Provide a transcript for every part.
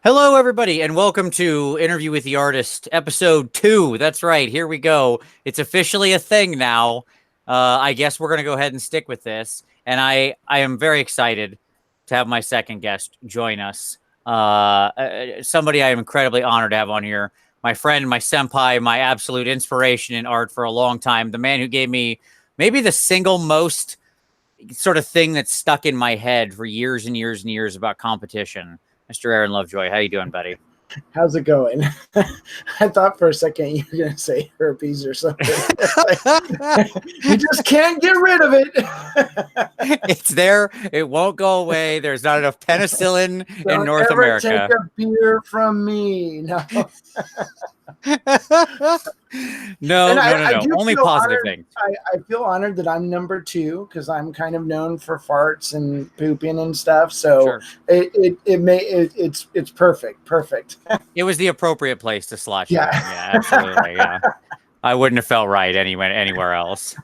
Hello, everybody, and welcome to Interview with the Artist, episode 2. That's right. Here we go. It's officially a thing now. I guess we're going to go ahead and stick with this. And I am very excited to have my second guest join us. Somebody I am incredibly honored to have on here. My friend, my senpai, my absolute inspiration in art for a long time. The man who gave me maybe the single most sort of thing that's stuck in my head for years and years and years about competition. Mr. Aaron Lovejoy, how you doing, buddy? How's it going? I thought for a second you were going to say herpes or something. You just can't get rid of it. It's there. It won't go away. There's not enough penicillin in North America. Take a beer from me. No. No. Only positive things. I feel honored that I'm number 2 because I'm kind of known for farts and pooping and stuff. So sure. It's perfect. It was the appropriate place to slot you. Yeah, absolutely. Yeah, I wouldn't have felt right anywhere else.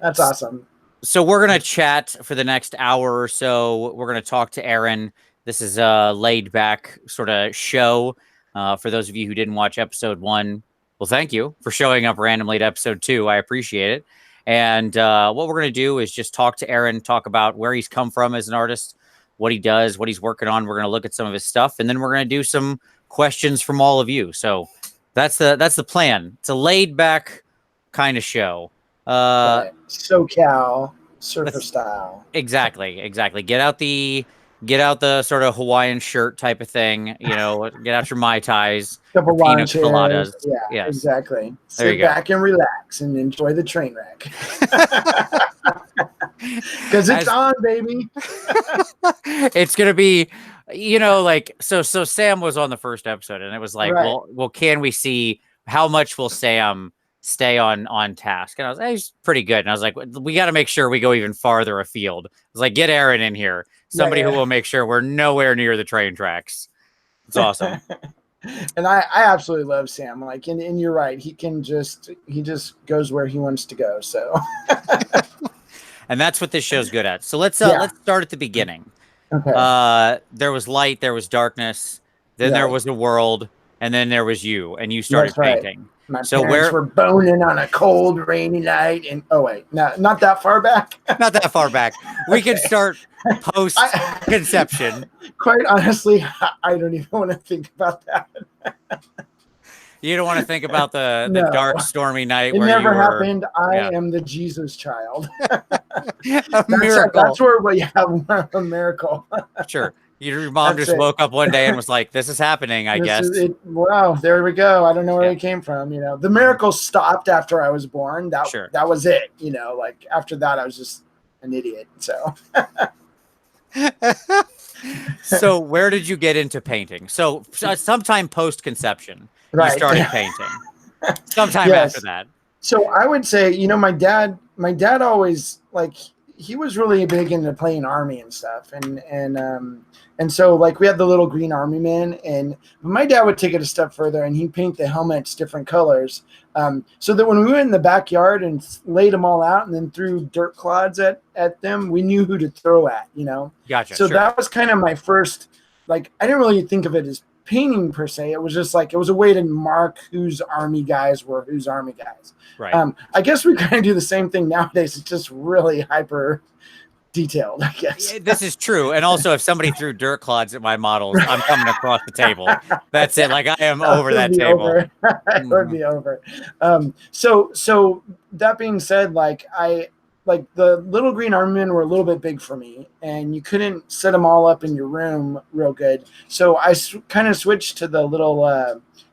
That's awesome. So we're gonna chat for the next hour or so. We're gonna talk to Aaron. This is a laid back sort of show. For those of you who didn't watch episode 1, well, thank you for showing up randomly to episode 2. I appreciate it. And what we're going to do is just talk to Aaron, talk about where he's come from as an artist, what he does, what he's working on. We're going to look at some of his stuff, and then we're going to do some questions from all of you. So that's the plan. It's a laid back kind of show. SoCal surfer style. Exactly. Get out the sort of Hawaiian shirt type of thing, get out your Mai Tais, couple pina coladas. Yeah, yes. Exactly. There Sit back and relax and enjoy the train wreck. Because it's on, baby. It's going to be, so Sam was on the first episode and it was like, right. well, can we see how much will Sam stay on task? And I was like, he's pretty good. And I was like, we got to make sure we go even farther afield. I was like, get Aaron in here. Somebody who will make sure we're nowhere near the train tracks. It's awesome. And I absolutely love Sam. Like, and you're right. He just goes where he wants to go. So, and that's what this show's good at. So let's start at the beginning. Okay. There was light, there was darkness, then there was a world, and then there was you, and you started painting. My parents were boning on a cold, rainy night, and not that far back. Not that far back. We can start post-conception. Quite honestly, I don't even want to think about that. You don't want to think about the dark, stormy night it where never you were... happened. I am the Jesus child. Miracle. That's where we have a miracle. Sure. Your mom just woke up one day and was like, this is happening, I guess. Wow, there we go. I don't know where it came from. The miracle stopped after I was born. That was it. Like after that, I was just an idiot. So. So where did you get into painting? So sometime post-conception, you started painting. Sometime after that. So I would say, my dad always he was really big into playing army and stuff. And so like we had the little green army men, and my dad would take it a step further and he'd paint the helmets different colors. So that when we went in the backyard and laid them all out and then threw dirt clods at them, we knew who to throw at, Gotcha. So that was kind of my first, I didn't really think of it as painting per se. It was just it was a way to mark whose army guys were whose army guys. Right. I guess we kind of do the same thing nowadays. It's just really hyper detailed, I guess. This is true. And also, if somebody threw dirt clods at my models, I'm coming across the table. That's it. I am over that table. It would be over. So that being said, the little green army men were a little bit big for me, and you couldn't set them all up in your room real good. So I kind of switched to the little,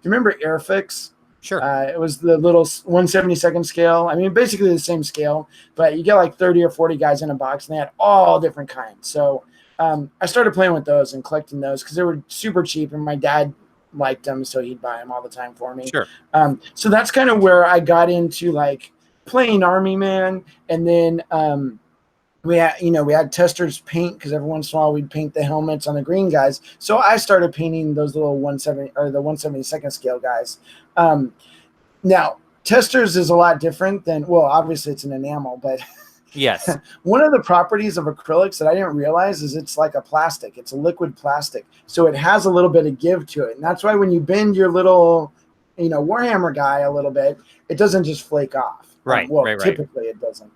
you remember Airfix? Sure. It was the little 1/72 scale. I mean, basically the same scale, but you get 30 or 40 guys in a box, and they had all different kinds. So I started playing with those and collecting those because they were super cheap, and my dad liked them, so he'd buy them all the time for me. Sure. So that's kind of where I got into playing Army Man, and then we had testers paint because every once in a while we'd paint the helmets on the green guys. So I started painting those little 170 or the 1/72 scale guys. Now testers is a lot different than, well, obviously it's an enamel, but Yes. One of the properties of acrylics that I didn't realize is it's like a plastic. It's a liquid plastic. So it has a little bit of give to it. And that's why when you bend your little, Warhammer guy a little bit, it doesn't just flake off. Right. Right. Typically it doesn't.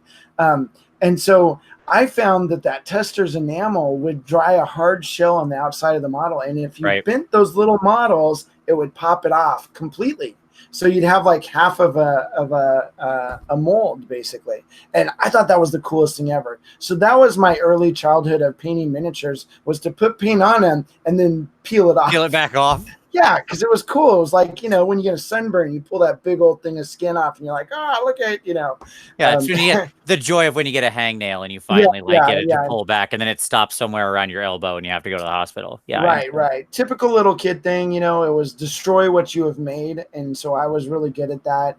And so I found that tester's enamel would dry a hard shell on the outside of the model. And if you bent those little models, it would pop it off completely. So you'd have like half of a mold basically. And I thought that was the coolest thing ever. So that was my early childhood of painting miniatures, was to put paint on them and then peel it off. Peel it back off. Yeah, because it was cool. It was like, when you get a sunburn, you pull that big old thing of skin off and you're like, look at, Yeah, it's when you get the joy of when you get a hangnail and you finally get it to pull back, and then it stops somewhere around your elbow and you have to go to the hospital. Yeah. Right. Typical little kid thing, it was destroy what you have made. And so I was really good at that.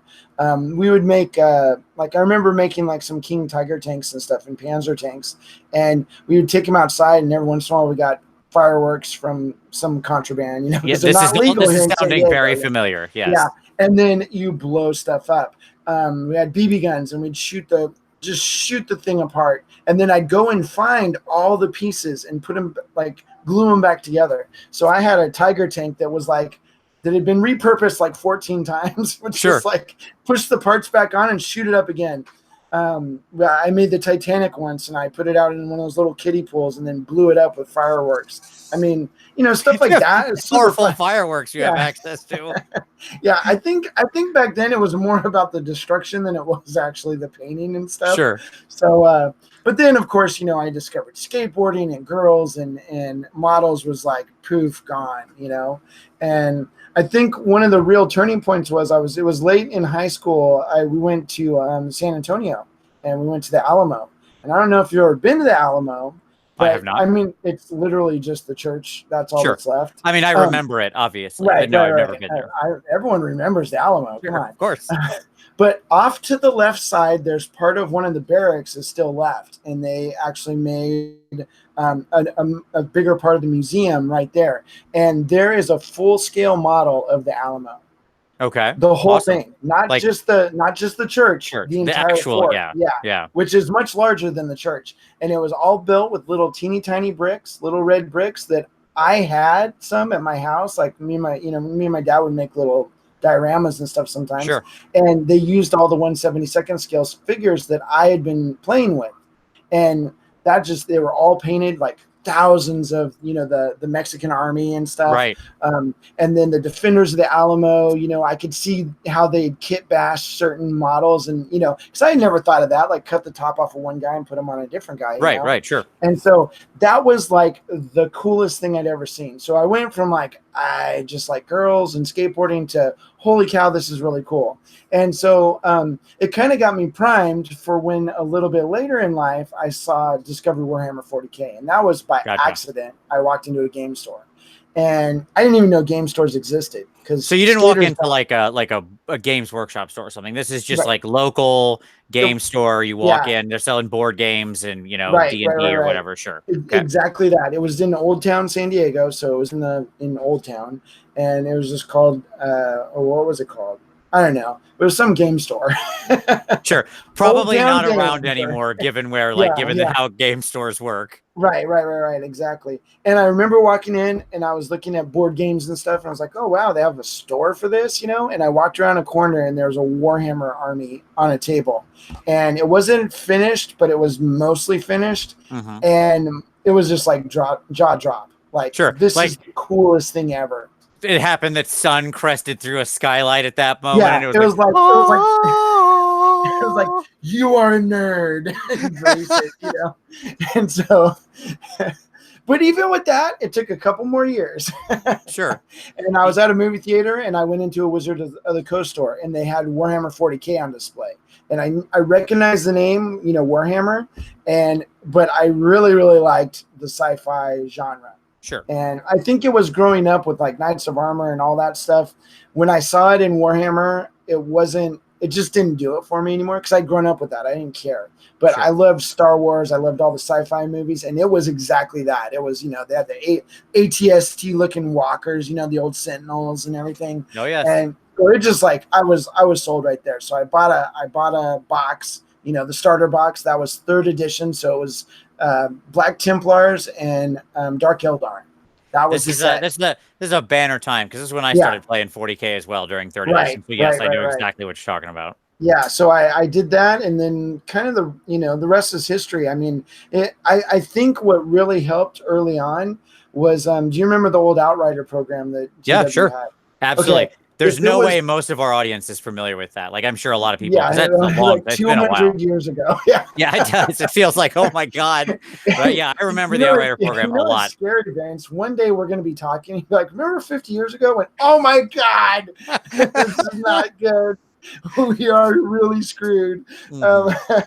We would make, I remember making like some King Tiger tanks and stuff and Panzer tanks. And we would take them outside, and every once in a while we got fireworks from some contraband, this is sounding very familiar. Yes. Yeah. And then you blow stuff up. We had BB guns, and we'd shoot the thing apart. And then I'd go and find all the pieces and put them, glue them back together. So I had a Tiger tank that was that had been repurposed like 14 times, which is push the parts back on and shoot it up again. I made the Titanic once, and I put it out in one of those little kiddie pools and then blew it up with fireworks. I mean, stuff like that. It's powerful fireworks you have access to. Yeah, I think back then it was more about the destruction than it was actually the painting and stuff. Sure. So, but then of course, I discovered skateboarding and girls and models was like poof gone, and I think one of the real turning points was it was late in high school. We went to San Antonio, and we went to the Alamo. And I don't know if you've ever been to the Alamo. But, I have not. I mean, it's literally just the church. That's all that's left. I mean, I remember it, obviously. But no, I've never been there. Everyone remembers the Alamo. Come on. Of course. But off to the left side, there's part of one of the barracks is still left. And they actually made a bigger part of the museum right there. And there is a full-scale model of the Alamo. Okay. The whole thing, not just the church, the entire actual fort. Yeah, which is much larger than the church. And it was all built with little teeny tiny bricks, little red bricks that I had some at my house. Like me and my dad would make little dioramas and stuff sometimes. Sure. And they used all the 1/72 scale figures that I had been playing with. And they were all painted like thousands of the Mexican army and stuff, right? And then the defenders of the Alamo, I could see how they'd kit bash certain models, and because I had never thought of that, like cut the top off of one guy and put him on a different guy, right, sure. And so that was like the coolest thing I'd ever seen. So I went from I just like girls and skateboarding to holy cow, this is really cool. And so it kind of got me primed for when a little bit later in life I discovered Warhammer 40K, and that was by accident. I walked into a game store, and I didn't even know game stores existed. So you didn't walk into like a Games Workshop store or something. This is just like local game store. You walk in, they're selling board games and D&D or whatever. Sure, exactly that. It was in Old Town, San Diego, so it was in Old Town, and it was just called what was it called? I don't know. It was some game store. Sure. Probably not around anymore, given how game stores work. Right. Exactly. And I remember walking in, and I was looking at board games and stuff, and I was like, oh, wow, they have a store for this, And I walked around a corner, and there was a Warhammer army on a table. And it wasn't finished, but it was mostly finished. Mm-hmm. And it was just like jaw drop. Like, this is the coolest thing ever. It happened that sun crested through a skylight at that moment. Yeah, and it was like you are a nerd. Embrace it, And so, but even with that, it took a couple more years. Sure. And I was at a movie theater, and I went into a Wizard of the Coast store, and they had Warhammer 40K on display. And I recognized the name, Warhammer, but I really, really liked the sci-fi genre. Sure. And I think it was growing up with like Knights of Armor and all that stuff. When I saw it in Warhammer, it just didn't do it for me anymore, because I'd grown up with that. I didn't care. But I loved Star Wars. I loved all the sci-fi movies. And it was exactly that. It was, they had the ATST looking walkers, the old Sentinels and everything. Oh, yes. And it just I was sold right there. So I bought a box, the starter box. That was 3rd edition, so it was Black Templars and Dark Eldar. That was the set. This is a banner time, because this is when I Yeah. started playing 40K as well during 3rd Right, edition. So yes, right, I know right. exactly what you're talking about. Yeah, so I did that, and then kind of the rest is history. I mean, I think what really helped early on was, do you remember the old Outrider program that Yeah, GW sure. had? Absolutely. Okay, There's if it no was, way most of our audience is familiar with that. Like, I'm sure a lot of people, yeah, because that's like it's been a while. 200 years ago. Yeah. Yeah, it does. It feels like, oh my God. But yeah, I remember the Outrider program a lot. It's scary, Vince. One day we're going to be talking, like, remember 50 years ago? When, oh my God, this is not good. We are really screwed. Mm-hmm.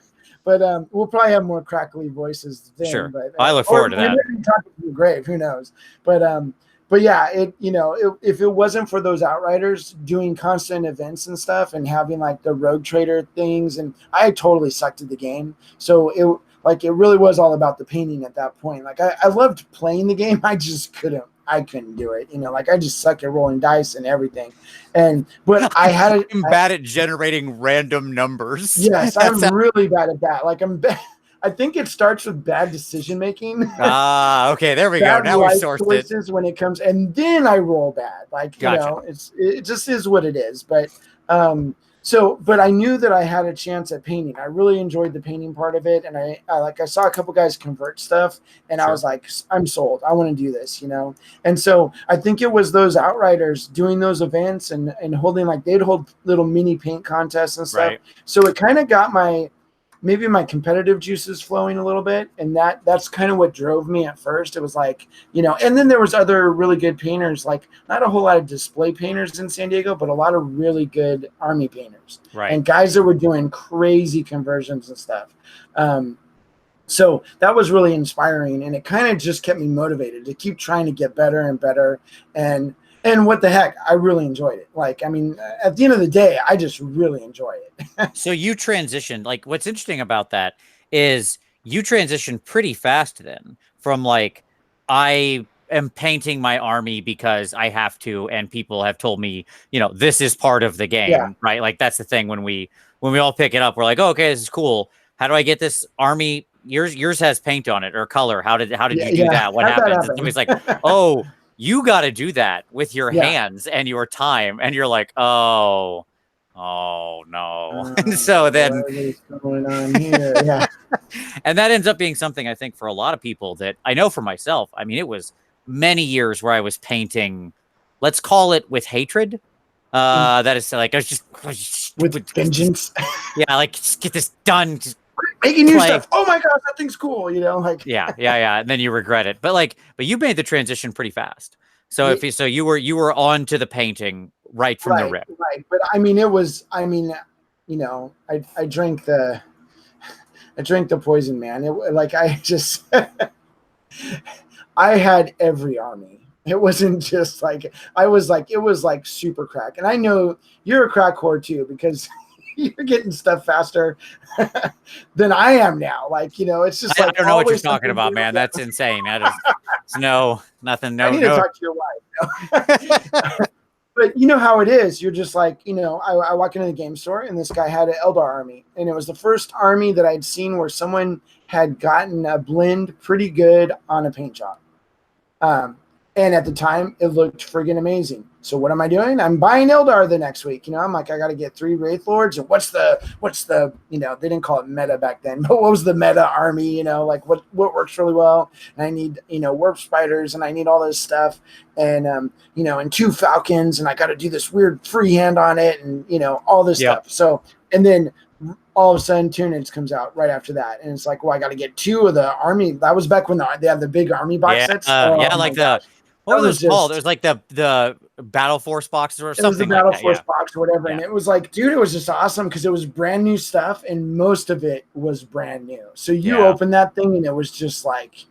But we'll probably have more crackly voices then. Sure. But I look forward to that. We may be talking to the grave. Who knows? But yeah, if it wasn't for those Outriders doing constant events and stuff and having like the Rogue Trader things, and I totally sucked at the game. So it really was all about the painting at that point. Like I loved playing the game. I just couldn't. I couldn't do it. Like I just suck at rolling dice and everything. But I'm bad at generating random numbers. Yes, I'm really bad at that. Like I think it starts with bad decision making. Okay, there we go. Now we sourced it. When it comes, and then I roll bad. Like Gotcha. it just is what it is. But but I knew that I had a chance at painting. I really enjoyed the painting part of it, and I saw a couple guys convert stuff, and Sure. I was like, I'm sold. I want to do this, And so I think it was those Outriders doing those events and holding, like, they'd hold little mini paint contests and stuff. Right. So it kind of got maybe my competitive juices flowing a little bit, and that's kind of what drove me at first. It was like, and then there was other really good painters, like not a whole lot of display painters in San Diego, but a lot of really good army painters, right, and guys that were doing crazy conversions and stuff. So that was really inspiring, and it kind of just kept me motivated to keep trying to get better and better. And what the heck, I really enjoyed it. Like, I mean, at the end of the day, I just really enjoy it. So you transitioned. Like, what's interesting about that is you transitioned pretty fast then from like, I am painting my army because I have to, and people have told me, this is part of the game, right? Like, that's the thing when we all pick it up, we're like, oh, okay, this is cool. How do I get this army? Yours has paint on it or color. How did you do that? What happened? And somebody's like, oh, you got to do that with your hands and your time. And you're like, oh no. And so then what is going on here? Yeah. And that ends up being something I think for a lot of people that I know for myself. I mean, it was many years where I was painting, let's call it with hatred. That is like, I was just with vengeance. Yeah. Like, just get this done. Just making new stuff. Oh my gosh, that thing's cool. Like, yeah. And then you regret it. But you made the transition pretty fast. So you were on to the painting right from the rip. Right. But I mean, I drank the poison, man. I had every army. It wasn't just like, it was like super crack. And I know you're a crack whore too, because you're getting stuff faster than I am now. Like, it's just I don't know what you're talking about, man. That's insane. Nothing. No, I need to talk to your wife. But you know how it is. You're just like, I walk into the game store and this guy had an Eldar army. And it was the first army that I'd seen where someone had gotten a blend pretty good on a paint job. And at the time, it looked friggin' amazing. So what am I doing? I'm buying Eldar the next week. I'm like, I got to get 3 Wraith Lords. And what's the, they didn't call it meta back then, but what was the meta army? Like what works really well? And I need, warp spiders, and I need all this stuff. And, and 2 Falcons, and I got to do this weird freehand on it, and, all this stuff. So, and then all of a sudden Tunics comes out right after that. And it's like, well, I got to get 2 of the army. That was back when they had the big army box sets. What were those called? It was like the Battle Force boxes or something. It was the Battle Force box or whatever. Yeah. And it was like, dude, it was just awesome because it was brand new stuff, and most of it was brand new. So you open that thing and it was just like,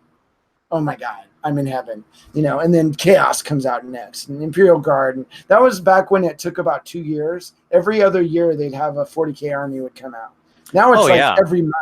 oh my God, I'm in heaven, and then Chaos comes out next, and Imperial Guard. And that was back when it took about 2 years. Every other year they'd have a 40K army would come out. Now it's every month.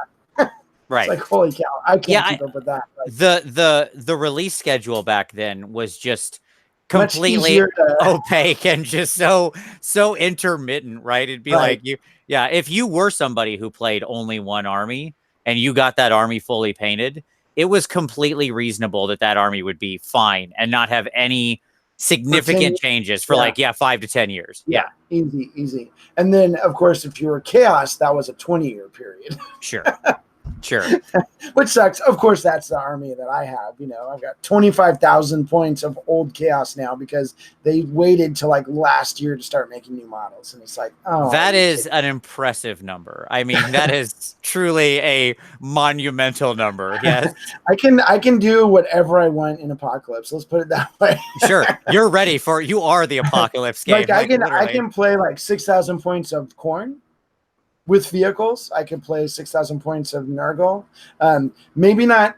Right. It's like, holy cow, I can't keep up with that. The release schedule back then was just, completely opaque and just so intermittent, right? It'd be like if you were somebody who played only one army and you got that army fully painted, it was completely reasonable that army would be fine and not have any significant changes for 5 to 10 years. Yeah. Easy. And then of course, if you were chaos, that was a 20-year period. Sure. Which sucks. Of course, that's the army that I have. I've got 25,000 points of old chaos now because they waited till like last year to start making new models. And it's like, oh, that is an impressive number. I mean, that is truly a monumental number. Yes. I can do whatever I want in Apocalypse. Let's put it that way. Sure. You are the Apocalypse game. I can play like 6,000 points of Khorne. With vehicles, I could play 6,000 points of Nurgle. Maybe not,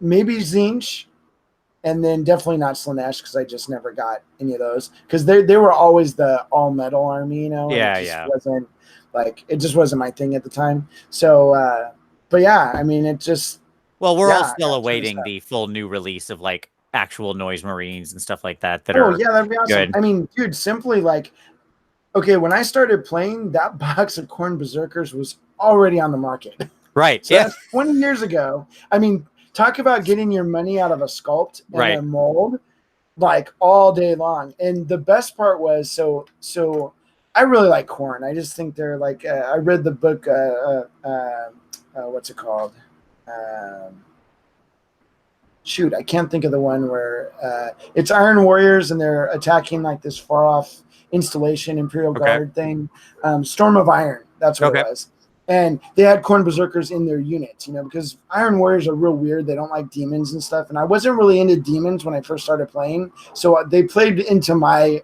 maybe Zinch, and then definitely not Slaanesh because I just never got any of those because they were always the all metal army, It just wasn't my thing at the time. So, but yeah, I mean, it just. Well, we're all still awaiting the full new release of like actual Noise Marines and stuff like that. That'd be awesome. Good. I mean, dude, simply like. Okay, when I started playing, that box of Khorne Berserkers was already on the market. Right. So that's 20 years ago. I mean, talk about getting your money out of a sculpt and a mold, like all day long. And the best part was, so I really like Khorne. I just think they're like, I read the book, what's it called? Shoot, I can't think of the one where it's Iron Warriors and they're attacking like this far off installation Imperial Guard thing. Storm of Iron, that's what it was. And they had Khorne Berserkers in their units, because Iron Warriors are real weird. They don't like demons and stuff. And I wasn't really into demons when I first started playing. So they played into my,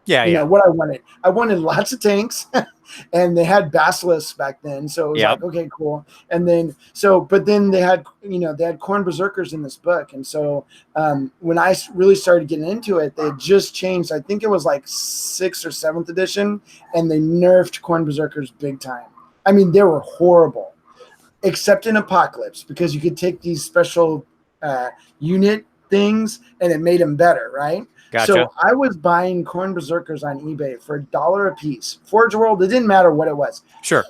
what I wanted. I wanted lots of tanks and they had basilisks back then. So it was like, okay, cool. And then, but then they had, they had Khorne Berserkers in this book. And so when I really started getting into it, they had just changed. I think it was like 6th or 7th edition and they nerfed Khorne Berserkers big time. I mean, they were horrible, except in Apocalypse because you could take these special unit things and it made them better, right? Gotcha. So I was buying Khorne Berserkers on eBay for $1 a piece. Forge World, it didn't matter what it was. Sure.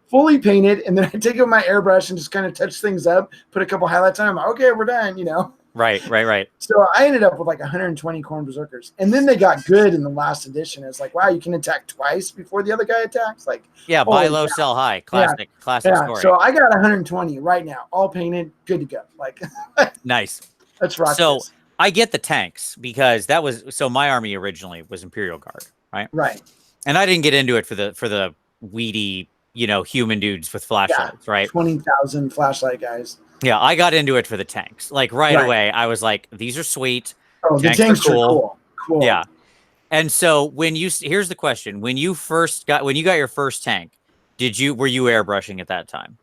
Fully painted, and then I take out my airbrush and just kind of touch things up, put a couple highlights on them. Okay, we're done, Right. So I ended up with like 120 Khorne Berserkers. And then they got good in the last edition. It's like, wow, you can attack twice before the other guy attacks. Like, buy low, sell high. Classic story. So I got 120 right now, all painted, good to go. Like, nice. Let's rock this. I get the tanks because my army originally was Imperial Guard, right? Right. And I didn't get into it for the weedy, human dudes with flashlights, right? 20,000 flashlight guys. Yeah, I got into it for the tanks. Like right away, I was like, these are sweet. Oh, the tanks are cool. Yeah. And so here's the question. When you got your first tank, were you airbrushing at that time?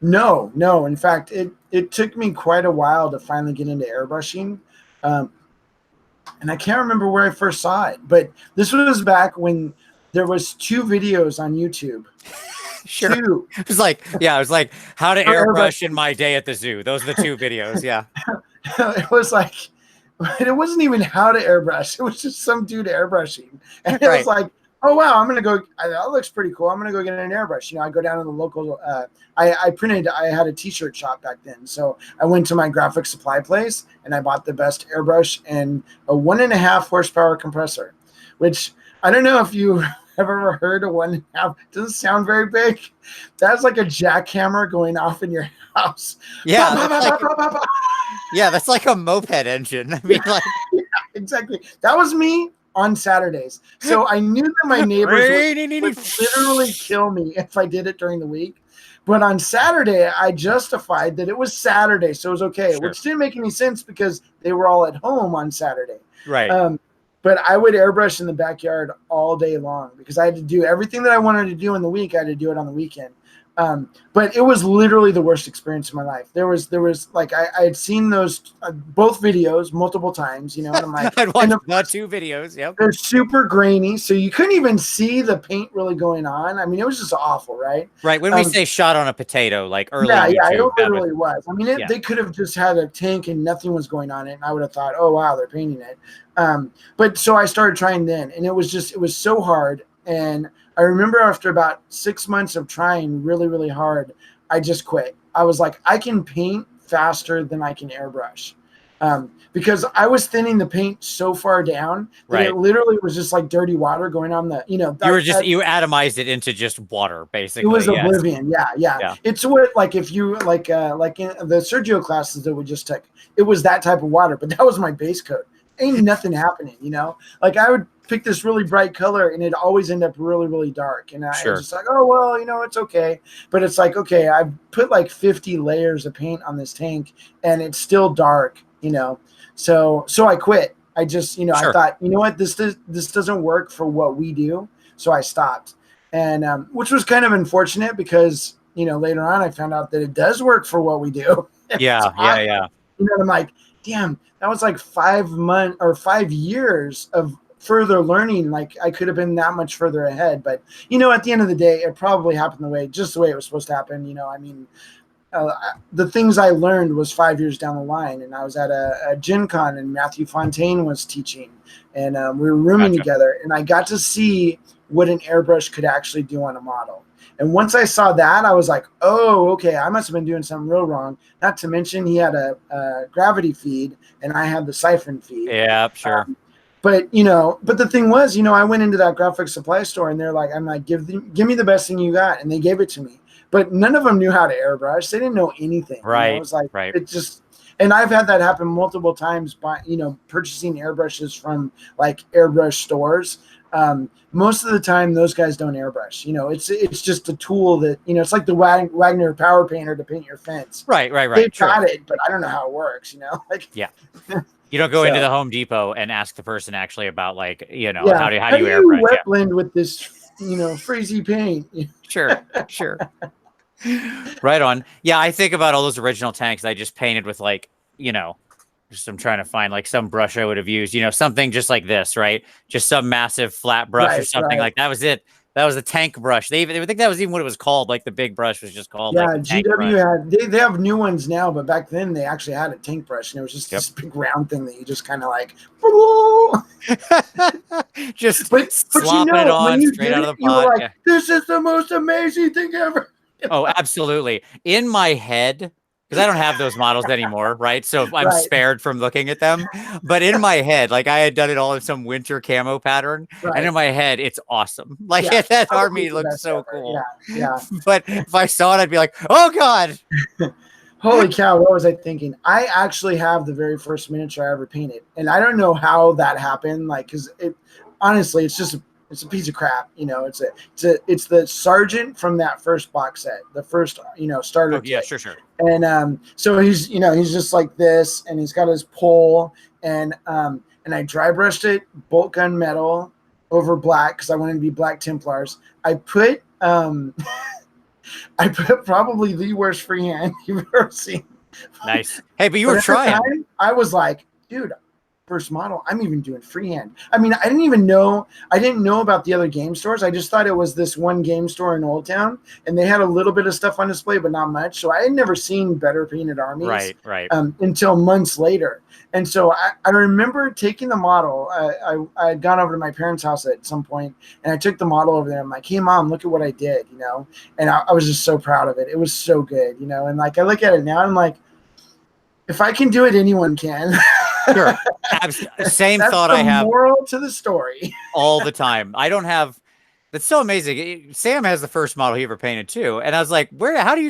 No. In fact, it took me quite a while to finally get into airbrushing. And I can't remember where I first saw it, but this was back when there was 2 videos on YouTube. Sure. 2. It was like how to airbrush in my day at the zoo. Those are the 2 videos. Yeah. It was like, it wasn't even how to airbrush. It was just some dude airbrushing. And it was like, oh, wow, I'm going to go. That looks pretty cool. I'm going to go get an airbrush. I go down to the local. I had a T-shirt shop back then. So I went to my graphic supply place and I bought the best airbrush and a 1.5 horsepower compressor, which I don't know if you have ever heard of 1.5. Doesn't sound very big. That's like a jackhammer going off in your house. Yeah. That's like a moped engine. I mean, like, yeah, exactly. That was me on Saturdays. So I knew that my neighbors would literally kill me if I did it during the week. But on Saturday, I justified that it was Saturday, so it was okay, which didn't make any sense because they were all at home on Saturday. Right. But I would airbrush in the backyard all day long because I had to do everything that I wanted to do in the week. I had to do it on the weekend. But it was literally the worst experience of my life. There was like I had seen those both videos multiple times, you know, and I'm like, I'd watched the 2 videos. Yep. they're super grainy, so you couldn't even see the paint really going on. I mean, it was just awful, right? Right. When we say shot on a potato, like early Yeah, YouTube, it literally was. I mean, yeah. they could have just had a tank and nothing was going on it, and I would have thought, oh wow, they're painting it. But so I started trying then, and it was so hard. And I remember after about 6 months of trying really, really hard, I just quit. I was like, I can paint faster than I can airbrush. Because I was thinning the paint so far down that it literally was just like dirty water going on the, you atomized it into just water, basically. It was oblivion. Yeah. It's what, like, if you like in the Sergio classes that we just took, it was that type of water, but that was my base coat. Ain't nothing happening, you know? Like, I would pick this really bright color and it'd always end up really, really dark. And I was just like, oh, well, you know, it's okay. But it's like, okay, I've put like 50 layers of paint on this tank and it's still dark, you know? So I quit. I just, I thought, you know what, this doesn't work for what we do. So I stopped. And which was kind of unfortunate because, later on I found out that it does work for what we do. Yeah. I'm like, damn, that was like 5 months or 5 years of further learning. Like, I could have been that much further ahead. But, at the end of the day, it probably happened just the way it was supposed to happen. The things I learned was 5 years down the line, and I was at a Gen Con and Matthew Fontaine was teaching, and we were rooming together, and I got to see what an airbrush could actually do on a model. And once I saw that, I was like, oh, okay, I must have been doing something real wrong. Not to mention he had a gravity feed and I had the siphon feed. Yeah, sure. But the thing was, I went into that graphic supply store and they're like, I'm like, give me the best thing you got. And they gave it to me. But none of them knew how to airbrush. They didn't know anything. Right. It was like, it just, and I've had that happen multiple times by, purchasing airbrushes from like airbrush stores. Most of the time those guys don't airbrush. It's just a tool that, it's like the Wagner power painter to paint your fence. Right. They've got it, but I don't know how it works, like, yeah. You don't go into the Home Depot and ask the person actually about like, how do you airbrush? Wet blend with this, frizzy paint. Sure. Right on. Yeah, I think about all those original tanks I just painted with like, just I'm trying to find like some brush I would have used, something just like this, right? Just some massive flat brush or something like that was it. That was the tank brush. They think that was even what it was called. Like the big brush was just called. Yeah, like the GW they have new ones now, but back then they actually had a tank brush, and it was just this big round thing that you just kind of like, just slopping it on straight out of the pot. Like, this is the most amazing thing ever. Oh, absolutely. In my head, because I don't have those models anymore, right? So I'm spared from looking at them. But in my head, like I had done it all in some winter camo pattern. And in my head, it's awesome. Like that army looks so cool. Yeah. But if I saw it, I'd be like, oh God. Holy cow, what was I thinking? I actually have the very first miniature I ever painted. And I don't know how that happened. Like, because honestly, it's a piece of crap, it's the sergeant from that first box set, the first, starter kit. Yeah, sure. And so he's just like this, and he's got his pole, and I dry brushed it bolt gun metal over black because I wanted to be Black Templars. I put probably the worst freehand you've ever seen. Nice. Hey, but you were trying. I was like, dude, first model, I'm even doing freehand. I mean, I didn't know about the other game stores. I just thought it was this one game store in Old Town, and they had a little bit of stuff on display, but not much. So I had never seen better painted armies right. Until months later. And so I remember taking the model. I had gone over to my parents' house at some point, and I took the model over there. I'm like, hey, Mom, look at what I did, and I was just so proud of it. It was so good, and like I look at it now, and I'm like, if I can do it, anyone can. Sure. Same thought I have. Moral to the story. All the time. I don't have. That's so amazing. Sam has the first model he ever painted too, and I was like, how do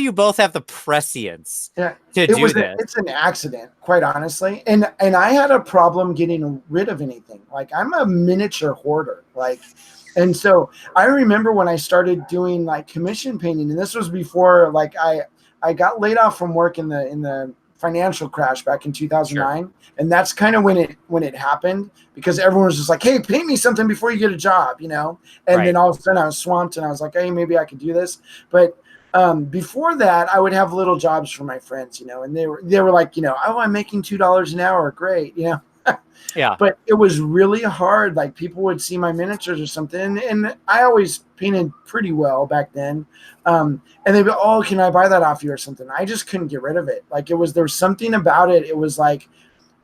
you both have the prescience to do this? It's an accident, quite honestly. And I had a problem getting rid of anything. Like, I'm a miniature hoarder. Like, and so I remember when I started doing like commission painting, and this was before like I got laid off from work in the financial crash back in 2009, and that's kind of when it happened, because everyone was just like, hey, paint me something before you get a job, and then all of a sudden I was swamped, and I was like, hey, maybe I could do this. But before that, I would have little jobs for my friends, and they were like, oh, I'm making $2 an hour, great, Yeah. But it was really hard. Like, people would see my miniatures or something, and I always painted pretty well back then. And they'd be, oh, can I buy that off you or something? I just couldn't get rid of it. Like, there was something about it. It was like,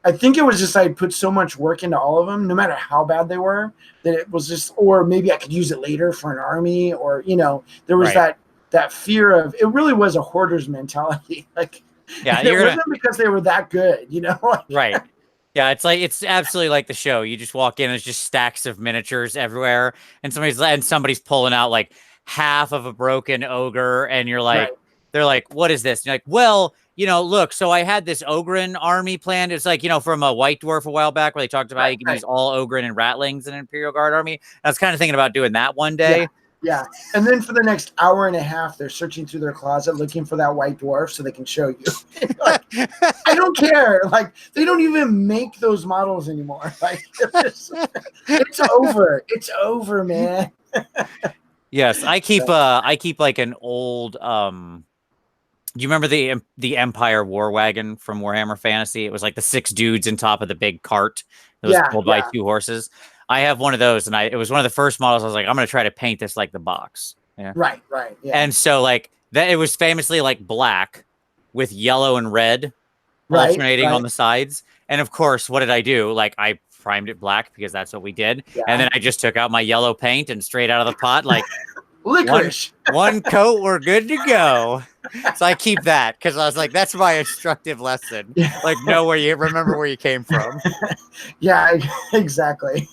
I think it was just I'd put so much work into all of them, no matter how bad they were, that it was just, or maybe I could use it later for an army, or, there was that fear of, it really was a hoarder's mentality. Like, yeah, it wasn't because they were that good, Right. Yeah, it's absolutely like the show. You just walk in, there's just stacks of miniatures everywhere, and somebody's pulling out like half of a broken ogre, and you're like, Right. they're like, what is this? And you're like, well, look, so I had this Ogren army planned. It's like, from a White Dwarf a while back where they talked about how you can use all Ogren and Ratlings in an Imperial Guard army. I was kind of thinking about doing that one day. Yeah. And then for the next hour and a half, they're searching through their closet looking for that White Dwarf so they can show you. Like, I don't care. Like, they don't even make those models anymore. Like, it's over. It's over, man. Yes, I keep like an old do you remember the Empire War Wagon from Warhammer Fantasy? It was like the 6 dudes in top of the big cart that was pulled by 2 horses. I have one of those, and it was one of the first models. I was like, I'm going to try to paint this like the box. Yeah. Right. Yeah. And so like that, it was famously like black with yellow and red alternating on the sides. And of course, what did I do? Like, I primed it black because that's what we did. Yeah. And then I just took out my yellow paint and straight out of the pot, like, licorice. One coat, we're good to go. So I keep that because I was like, that's my instructive lesson. Like, remember where you came from. Yeah, exactly.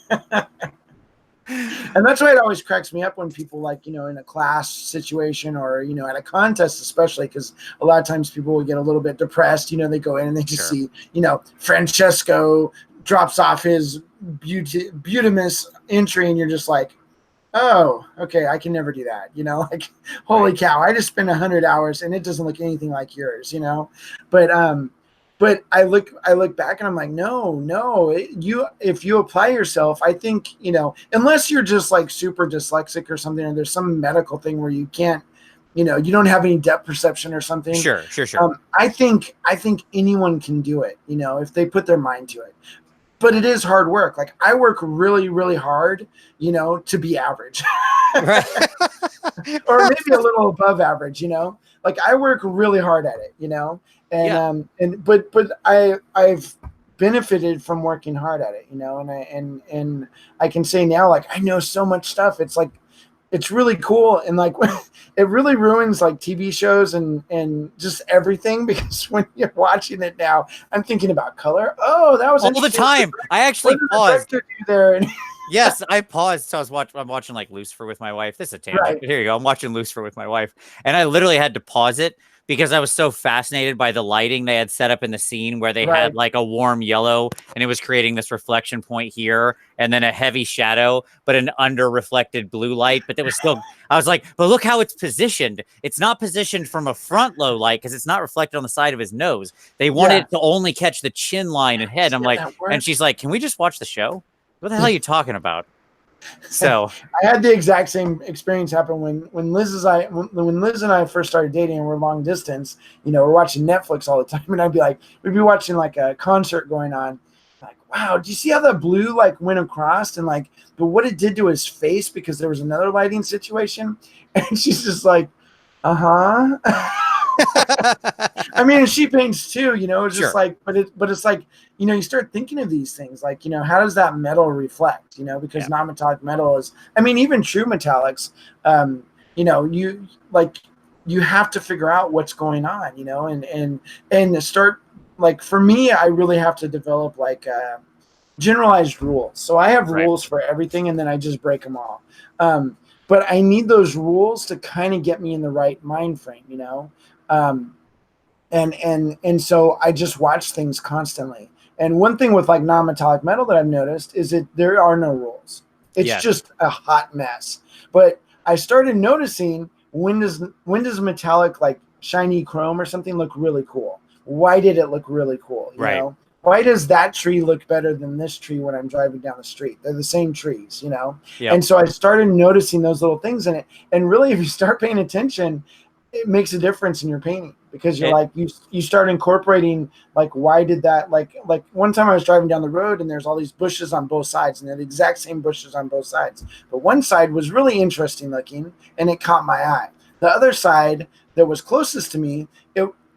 And that's why it always cracks me up when people, like, in a class situation or, at a contest, especially, because a lot of times people will get a little bit depressed. They go in and they just see, Francesco drops off his Butamus entry, and you're just like, oh, okay, I can never do that. Like, holy cow, I just spent 100 hours and it doesn't look anything like yours, But I look back and I'm like, no, if you apply yourself, I think, unless you're just like super dyslexic or something, or there's some medical thing where you can't, you don't have any depth perception or something. Sure. I think anyone can do it, if they put their mind to it. But it is hard work. Like, I work really, really hard, to be average. Right. Or maybe a little above average, Like, I work really hard at it, And but I've benefited from working hard at it, and I can say now, like, I know so much stuff. It's like, it's really cool, and like it really ruins like TV shows and just everything, because when you're watching it now, I'm thinking about color. Oh, that was all the time. I actually paused there. Yes, I paused. So I'm watching like Lucifer with my wife. This is a tangent. Right. Here you go. I'm watching Lucifer with my wife, and I literally had to pause it because I was so fascinated by the lighting they had set up in the scene, where they had like a warm yellow and it was creating this reflection point here, and then a heavy shadow, but an under reflected blue light. But it was still, I was like, but look how it's positioned. It's not positioned from a front low light because it's not reflected on the side of his nose. They wanted to only catch the chin line and head. I'm like, and she's like, can we just watch the show? What the hell are you talking about? So I had the exact same experience happen when Liz and I first started dating, and we're long distance. We're watching Netflix all the time, and we'd be watching like a concert going on. Like, wow, do you see how the blue like went across, and like, but what it did to his face, because there was another lighting situation, and she's just like, I mean, she paints too, it's just like, but it's like, you start thinking of these things, like, how does that metal reflect, because non-metallic metal is, I mean, even true metallics, you have to figure out what's going on, and start, like, for me, I really have to develop like generalized rules. So I have rules for everything, and then I just break them all. But I need those rules to kind of get me in the right mind frame, and so I just watch things constantly. And one thing with like non-metallic metal that I've noticed is that there are no rules. It's just a hot mess. But I started noticing, when does metallic, like shiny chrome or something, look really cool? why did it look really cool? You Right. know, why does that tree look better than this tree when I'm driving down the street? They're the same trees, you know? Yep. And so I started noticing those little things in it. And really, if you start paying attention, it makes a difference in your painting, because you're like, you start incorporating, like, why did that, like one time I was driving down the road and there's all these bushes on both sides, and they're the exact same bushes on both sides. But one side was really interesting looking and it caught my eye. The other side that was closest to me,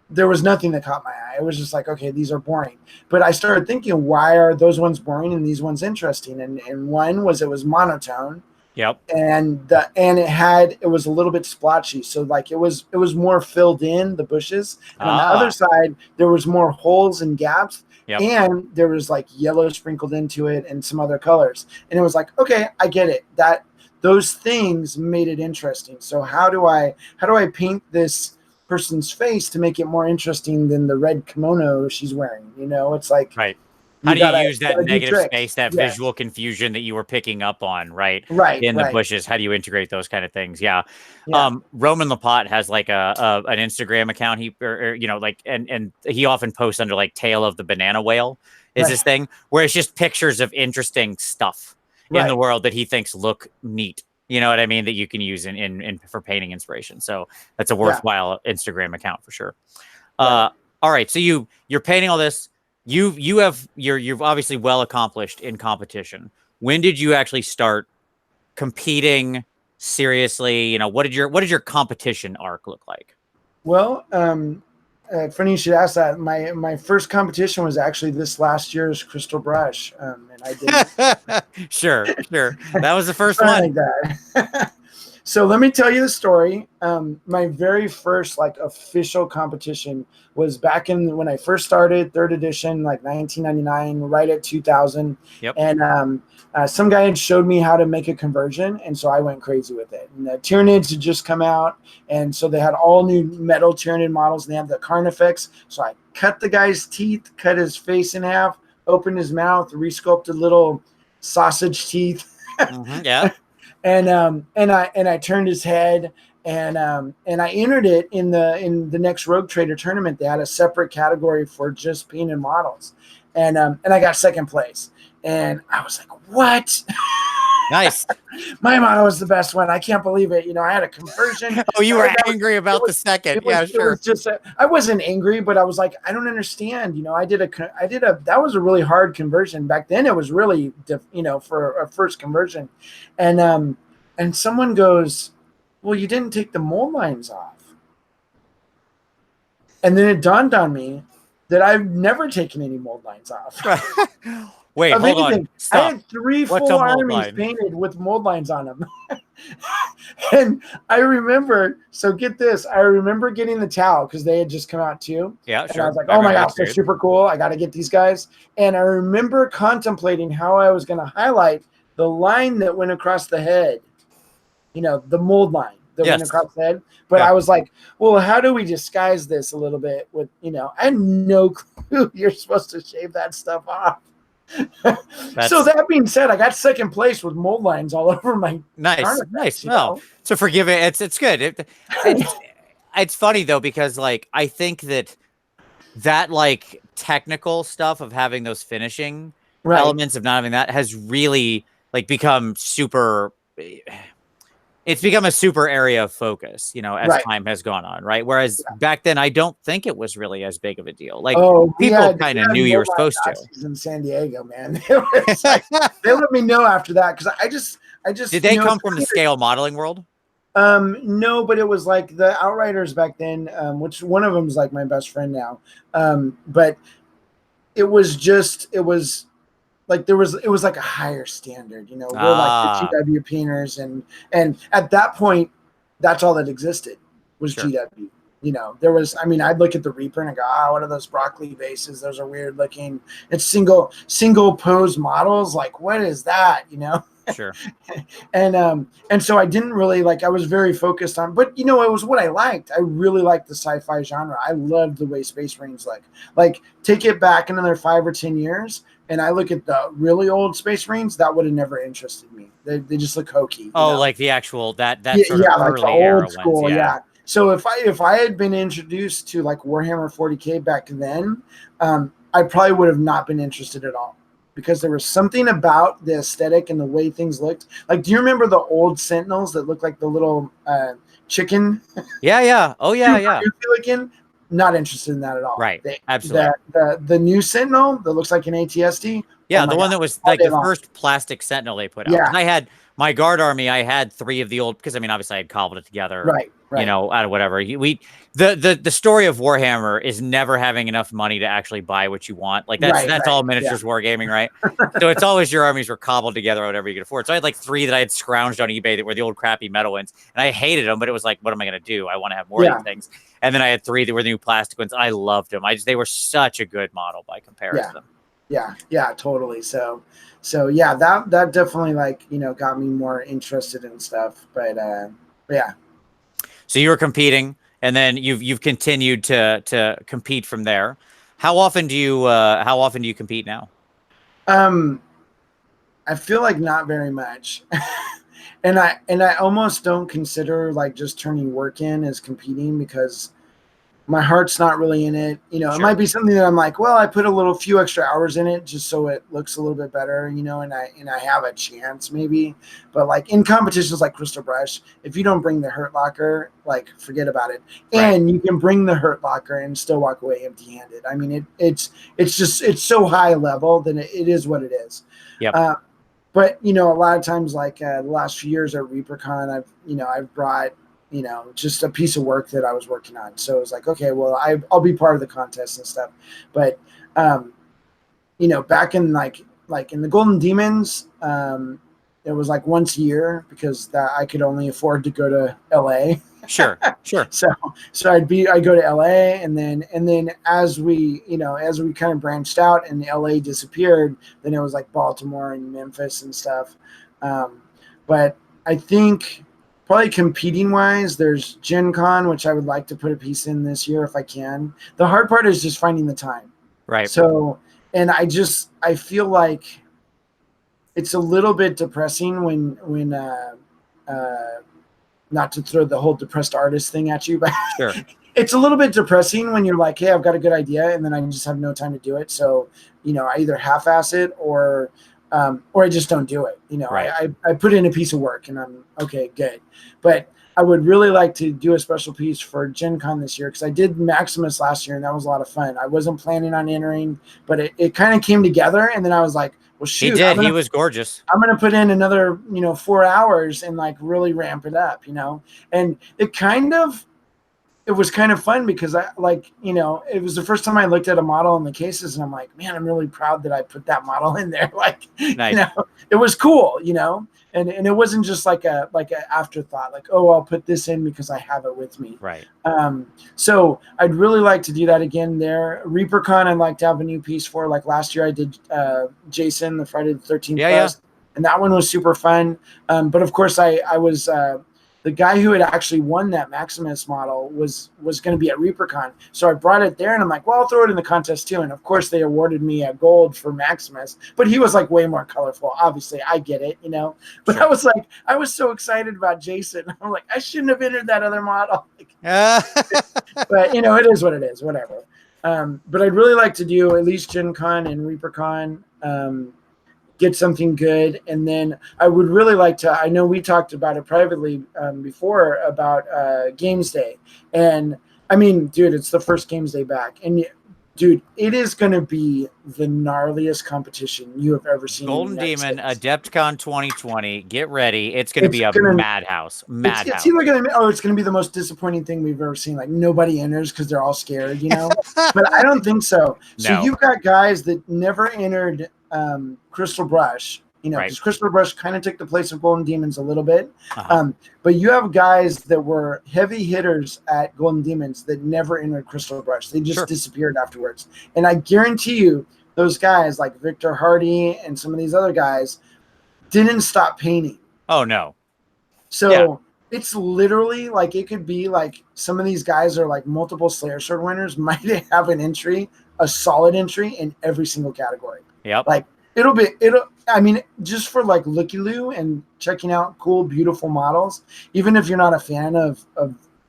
there was nothing that caught my eye. It was just like, okay, these are boring. But I started thinking, why are those ones boring and these ones interesting? And one was, it was monotone. Yep. And it was a little bit splotchy. So like it was more filled in, the bushes. And on the other side, there was more holes and gaps. Yep. And there was like yellow sprinkled into it and some other colors. And it was like, okay, I get it. That those things made it interesting. So how do I paint this person's face to make it more interesting than the red kimono she's wearing? You know, it's like, right. How do you use that negative space, that visual confusion that you were picking up on, right? In the bushes, how do you integrate those kind of things? Yeah. Roman Lapotte has like an Instagram account. And he often posts under like tail of the banana whale is his thing, where it's just pictures of interesting stuff in the world that he thinks look neat. You know what I mean? That you can use in for painting inspiration. So that's a worthwhile Instagram account for sure. All right. So you're painting all this. You're obviously well accomplished in competition. When did you actually start competing seriously? You know, what did your competition arc look like? Well, funny you should ask that. My first competition was actually this last year's Crystal Brush, and I did. Sure. That was the first one. Like that. So let me tell you the story. My very first like official competition was back in when I first started, third edition, like 1999, right at 2000. Yep. And some guy had showed me how to make a conversion, and so I went crazy with it. And the Tyranids had just come out, and so they had all new metal Tyranid models, and they have the Carnifex. So I cut the guy's teeth, cut his face in half, opened his mouth, resculpted little sausage teeth. Yeah. And I turned his head, and I entered it in the next Rogue Trader tournament. They had a separate category for just painted models, and I got second place, and I was like, what? Nice. My model was the best one. I can't believe it. You know, I had a conversion. Oh, you were angry about the second. Yeah, sure. It was just I wasn't angry, but I was like, I don't understand. You know, that was a really hard conversion back then. It was really, for a first conversion, and someone goes, well, you didn't take the mold lines off. And then it dawned on me that I've never taken any mold lines off. Wait, hold on. Stop. I had 3 full armies painted with mold lines on them. And I remember, so get this, I remember getting the towel because they had just come out too. Yeah, and sure. I was like, oh my gosh, they're super cool. I got to get these guys. And I remember contemplating how I was going to highlight the line that went across the head, you know, the mold line that went across the head. But I was like, well, how do we disguise this a little bit with, I had no clue you're supposed to shave that stuff off. So that being said, I got second place with mold lines all over my nice. Well, so forgive it. It's good. It's funny though, because like I think that like technical stuff of having those finishing elements of not having that has really like become super. It's become a super area of focus, as time has gone on, right? Whereas back then, I don't think it was really as big of a deal. Like people kind of knew you were supposed to. In San Diego, man, they let me know after that because I just. Did they come from the scale modeling world? No, but it was like the Outriders back then, which one of them is like my best friend now. But it was like it was like a higher standard, we're like the GW painters, and at that point, that's all that existed was GW. There was, I'd look at the Reaper and I go, what are those broccoli bases? Those are weird looking. It's single pose models. Like, what is that? Sure. And so I didn't really I was very focused on, but it was what I liked. I really liked the sci-fi genre. I loved the way Space Marines look. Like, take it back another 5 or 10 years, and I look at the really old Space Marines, that would have never interested me. They just look hokey. Like the actual that sort of early era old school, ones. yeah. So if I had been introduced to like Warhammer 40K back then, I probably would have not been interested at all, because there was something about the aesthetic and the way things looked. Like, do you remember the old Sentinels that looked like the little chicken? Yeah. Oh yeah, yeah. Again, not interested in that at all. Right. Absolutely. The new Sentinel that looks like an ATSD. Oh Yeah, my the one God, that was all like day the long. first plastic Sentinel they put out. Yeah. Because I had my guard army, I had 3 of the old, because I mean, obviously I had cobbled it together, Right. out of whatever. The story of Warhammer is never having enough money to actually buy what you want. Like that's all miniatures wargaming, right? So it's always your armies were cobbled together or whatever you could afford. So I had like 3 that I had scrounged on eBay that were the old crappy metal ones, and I hated them, but it was like, what am I gonna do? I want to have more of these things. And then I had 3 that were the new plastic ones. I loved them. They were such a good model by comparison. Yeah, totally. So yeah, that definitely like, got me more interested in stuff. But yeah. So you were competing, and then you've continued to compete from there. How often do you compete now? I feel like not very much. And I almost don't consider like just turning work in as competing, because my heart's not really in it. It might be something that I'm like, well, I put a few extra hours in it just so it looks a little bit better, and I have a chance maybe. But like in competitions like Crystal Brush, if you don't bring the Hurt Locker, like forget about it. And you can bring the Hurt Locker and still walk away empty-handed. I mean, it's so high level that it is what it is. Yep. But a lot of times, like the last few years at ReaperCon, I've brought just a piece of work that I was working on. So it was like, okay, well, I'll be part of the contest and stuff. But back in like in the Golden Demons, it was like once a year, because I could only afford to go to LA. Sure. So I'd go to LA, and then as we kind of branched out and LA disappeared, then it was like Baltimore and Memphis and stuff. But I think probably competing wise, there's Gen Con, which I would like to put a piece in this year if I can. The hard part is just finding the time. Right. So, and I feel like it's a little bit depressing when not to throw the whole depressed artist thing at you, but sure. It's a little bit depressing when you're like, hey, I've got a good idea, and then I just have no time to do it. So, I either half-ass it or I just don't do it. I put in a piece of work and I'm okay, good. But I would really like to do a special piece for Gen Con this year, because I did Maximus last year and that was a lot of fun. I wasn't planning on entering, but it kind of came together, and then I was like, well, shoot. He did. He was gorgeous. I'm going to put in another, 4 hours and like really ramp it up, and it was kind of fun, because it was the first time I looked at a model in the cases, and I'm like, man, I'm really proud that I put that model in there. Like, nice. It was cool, and it wasn't just like a afterthought, like, oh, I'll put this in because I have it with me. Right. So I'd really like to do that again there. ReaperCon, I'd like to have a new piece for. Like last year I did Jason, the Friday the 13th Quest, and that one was super fun. But of course I was the guy who had actually won that Maximus model was going to be at ReaperCon. So I brought it there, and I'm like, well, I'll throw it in the contest too. And of course they awarded me a gold for Maximus, but he was like way more colorful. Obviously I get it, but sure. I was so excited about Jason. I'm like, I shouldn't have entered that other model. But it is what it is, whatever. But I'd really like to do at least Gen Con and ReaperCon, get something good. And then I would really like to, I know we talked about it privately before about Games Day. And I mean, dude, it's the first Games Day back. And dude, it is going to be the gnarliest competition you have ever seen. Golden Demon, AdeptCon 2020. Get ready. It's going to be a madhouse. It's either going to, it's going to be the most disappointing thing we've ever seen. Like nobody enters because they're all scared, But I don't think so. So you've got guys that never entered Crystal Brush, because Crystal Brush kind of took the place of Golden Demons a little bit. But you have guys that were heavy hitters at Golden Demons that never entered Crystal Brush. They just disappeared afterwards. And I guarantee you those guys like Victor Hardy and some of these other guys didn't stop painting. Oh, no. So it's literally like, it could be like some of these guys are like multiple Slayer Sword winners might have a solid entry in every single category. Yep. Like just for looky-loo and checking out cool, beautiful models, even if you're not a fan of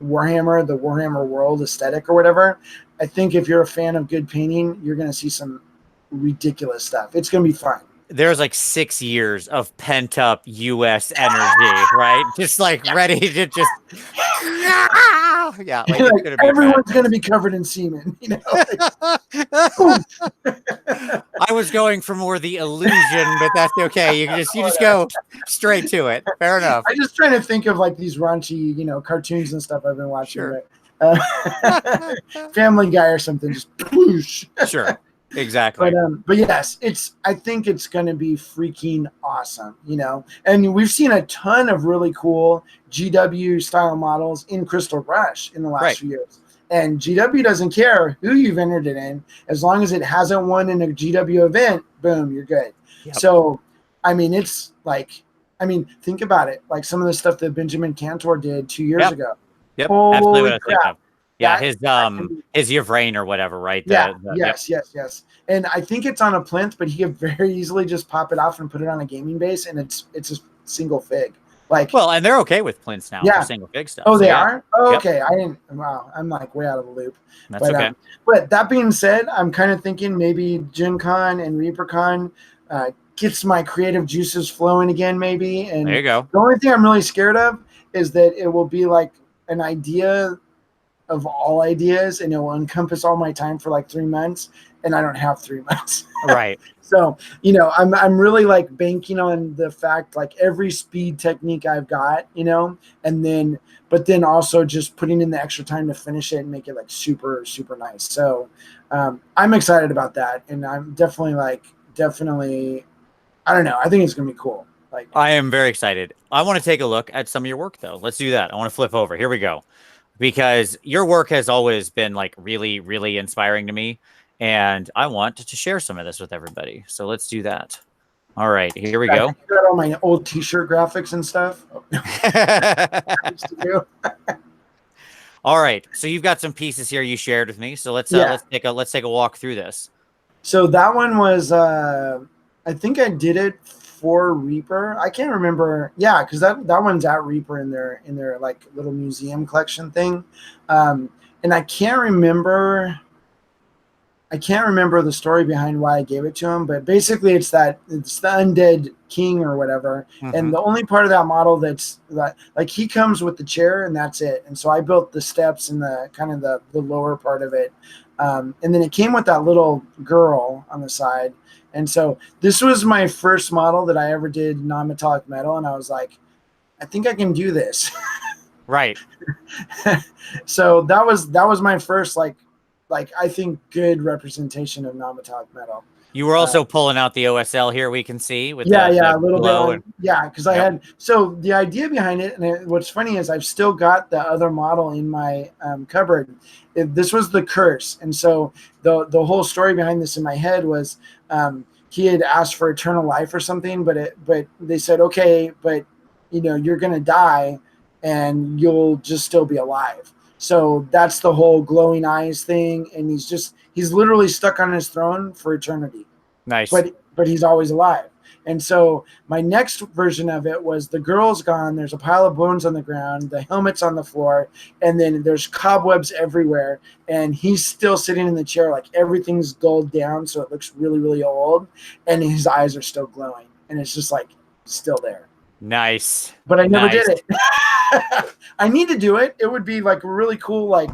Warhammer, the Warhammer world aesthetic or whatever, I think if you're a fan of good painting, you're going to see some ridiculous stuff. It's going to be fun. There's like 6 years of pent up US energy, right? Just like ready to just yeah, like it's Like gonna be bad. everyone's going to be covered in semen, you know. I was going for more the illusion, but that's okay. You just go straight to it. Fair enough. I'm just trying to think of like these raunchy, cartoons and stuff I've been watching. Sure. Family Guy or something, just poosh. Sure. Exactly. But yes, I think it's going to be freaking awesome, and we've seen a ton of really cool GW style models in Crystal Rush in the last few years. And GW doesn't care who you've entered it in, as long as it hasn't won in a GW event, boom, you're good. Yep. So, I mean, it's like, think about it. Like some of the stuff that Benjamin Cantor did 2 years ago. Yep. Holy absolutely what I think crap. of. Yeah, his Yvrain or whatever, right? Yes. And I think it's on a plinth, but he could very easily just pop it off and put it on a gaming base, and it's a single fig. And they're okay with plinths now for single fig stuff. Oh, they are? Oh, okay. I didn't. Wow, I'm like way out of the loop. That's okay. But that being said, I'm kind of thinking maybe Gen Con and ReaperCon gets my creative juices flowing again, maybe. And there you go. The only thing I'm really scared of is that it will be like an idea of all ideas, and it will encompass all my time for like 3 months, and I don't have 3 months. Right. So, I'm really like banking on the fact, like every speed technique I've got, but then also just putting in the extra time to finish it and make it like super, super nice. So I'm excited about that. And I'm definitely, I don't know. I think it's going to be cool. Like, I am very excited. I want to take a look at some of your work though. Let's do that. I want to flip over. Here we go. Because your work has always been like really, really inspiring to me. And I want to share some of this with everybody. So let's do that. All right, here we go. I got all my old t-shirt graphics and stuff. All right. So you've got some pieces here you shared with me. So let's take a walk through this. So that one was I think I did it for Reaper. I can't remember. Yeah, because that one's at Reaper in their like little museum collection thing. And I can't remember the story behind why I gave it to him, but basically it's the undead king or whatever. Mm-hmm. And the only part of that model that's like he comes with the chair and that's it. And so I built the steps and the kind of the lower part of it. And then it came with that little girl on the side. And so this was my first model that I ever did non-metallic metal. And I was like, I think I can do this. Right. So that was my first, like I think good representation of non-metallic metal. You were also pulling out the OSL here. We can see with a little bit. Because I had, so the idea behind it, and what's funny is I've still got the other model in my cupboard. This was the curse, and so the whole story behind this in my head was he had asked for eternal life or something, but they said okay, but you're gonna die, and you'll just still be alive. So that's the whole glowing eyes thing, and he's literally stuck on his throne for eternity. Nice. But he's always alive. And so my next version of it was the girl's gone, there's a pile of bones on the ground, the helmet's on the floor, and then there's cobwebs everywhere, and he's still sitting in the chair, like everything's dulled down so it looks really, really old, and his eyes are still glowing, and it's just like still there. Nice. But I never did it. I need to do it. It would be like a really cool, like,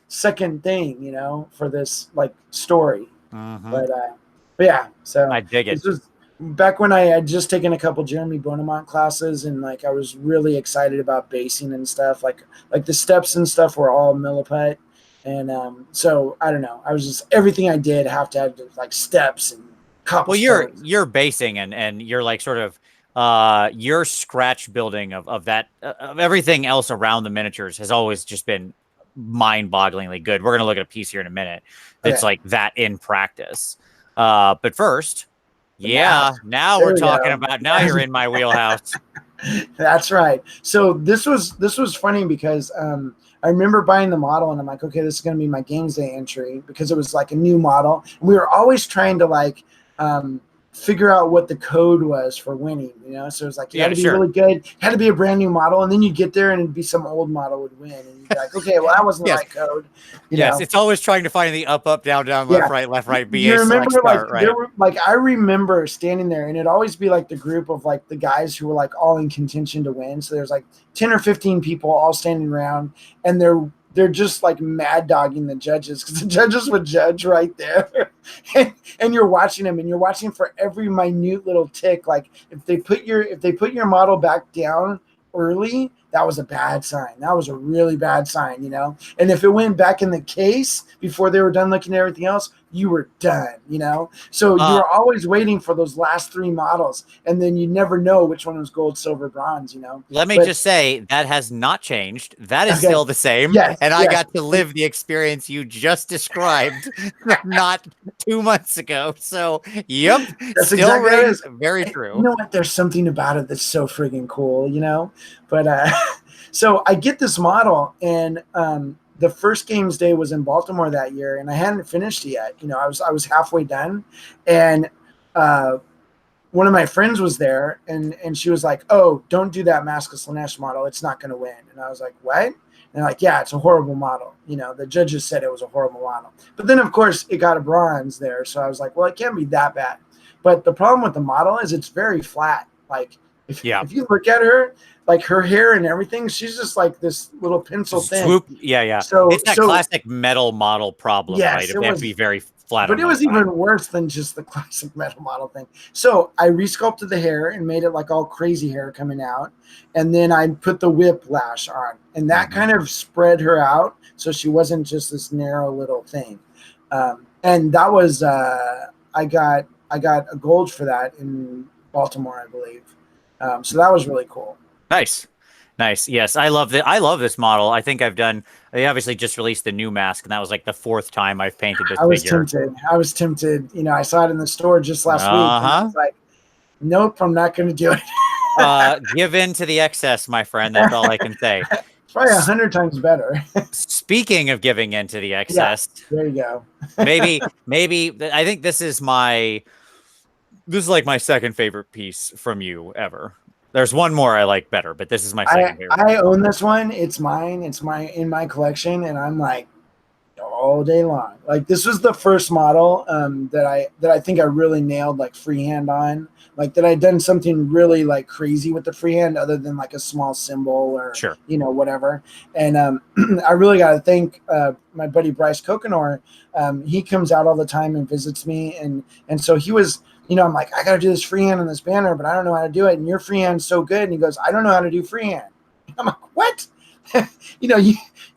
second thing, for this like story. Mm-hmm. But yeah, so I dig it. This was back when I had just taken a couple Jeremy Bonamont classes, and like I was really excited about basing and stuff. Like the steps and stuff were all milliput, and so I don't know. I was just everything I did have to have like steps and cobble. Well, you're basing and you're like sort of your scratch building of that of everything else around the miniatures has always just been mind-bogglingly good. We're gonna look at a piece here in a minute that's like that in practice. But first, now we're talking about now you're in my wheelhouse. That's right. So this was funny because I remember buying the model and I'm like, okay, this is gonna be my Games Day entry because it was like a new model. And we were always trying to like figure out what the code was for winning, So it's like you had to be sure. really good, had to be a brand new model, and then you get there and it'd be some old model would win, and you'd be like, okay, well that wasn't the Yes. right code, Yes, it's always trying to find the up, up, down, down, Yeah. left, right, You BA select remember like start, there right? were like I remember standing there and it'd always be like the group of like the guys who were like all in contention to win. So there's like 10 or 15 people all standing around and they're just like mad dogging the judges because the judges would judge right there. and you're watching them and you're watching for every minute little tick. Like if they put your model back down early, that was a bad sign. That was a really bad sign, And if it went back in the case before they were done looking at everything else, you were done, So you were always waiting for those last 3 models, and then you never know which one was gold, silver, bronze, Let me just say that has not changed. That is Okay. still the same. Yes, And I yes. got to live the experience you just described not 2 months ago. So, yep, That's still exactly what it rings is. very You true. know what? There's something about it that's so friggin' cool, But so I get this model, and the first games day was in Baltimore that year, and I hadn't finished it yet. I was halfway done, and one of my friends was there, and she was like, "Oh, don't do that Mask of Slanesh model. It's not going to win." And I was like, "What?" And they're like, "Yeah, it's a horrible model. The judges said it was a horrible model." But then, of course, it got a bronze there, so I was like, "Well, it can't be that bad." But the problem with the model is it's very flat. Like if you look at her, like her hair and everything, she's just like this little pencil thin. Swoop. Yeah. So It's that classic metal model problem, right? yes, If they have to be very flat but on it one was side. even worse than just the classic metal model thing. So I resculpted the hair and made it like all crazy hair coming out. And then I put the whiplash on. And that kind of spread her out so she wasn't just this narrow little thing. And that was I got a gold for that in Baltimore, I believe. So that was really cool. Nice. Nice. Yes, I love I love this model. I think they obviously just released the new mask, and that was like the 4th time I've painted this I was figure. tempted. I was tempted. I saw it in the store just last week. And I was like, nope, I'm not going to do it. Give in to the excess, my friend. That's all I can say. It's probably 100 times better. Speaking of giving in to the excess, there you go. maybe I think this is like my second favorite piece from you ever. There's one more I like better, but this is my second favorite. I own this one. It's mine. It's in my collection, and I'm like all day long. Like this was the first model that I think I really nailed like freehand on. Like that I'd done something really like crazy with the freehand other than like a small symbol or Sure. Whatever. And I really got to thank my buddy Bryce Coconor. He comes out all the time and visits me, and so he was. I'm like, I got to do this freehand on this banner, but I don't know how to do it. And your freehand's so good. And he goes, I don't know how to do freehand. I'm like, what?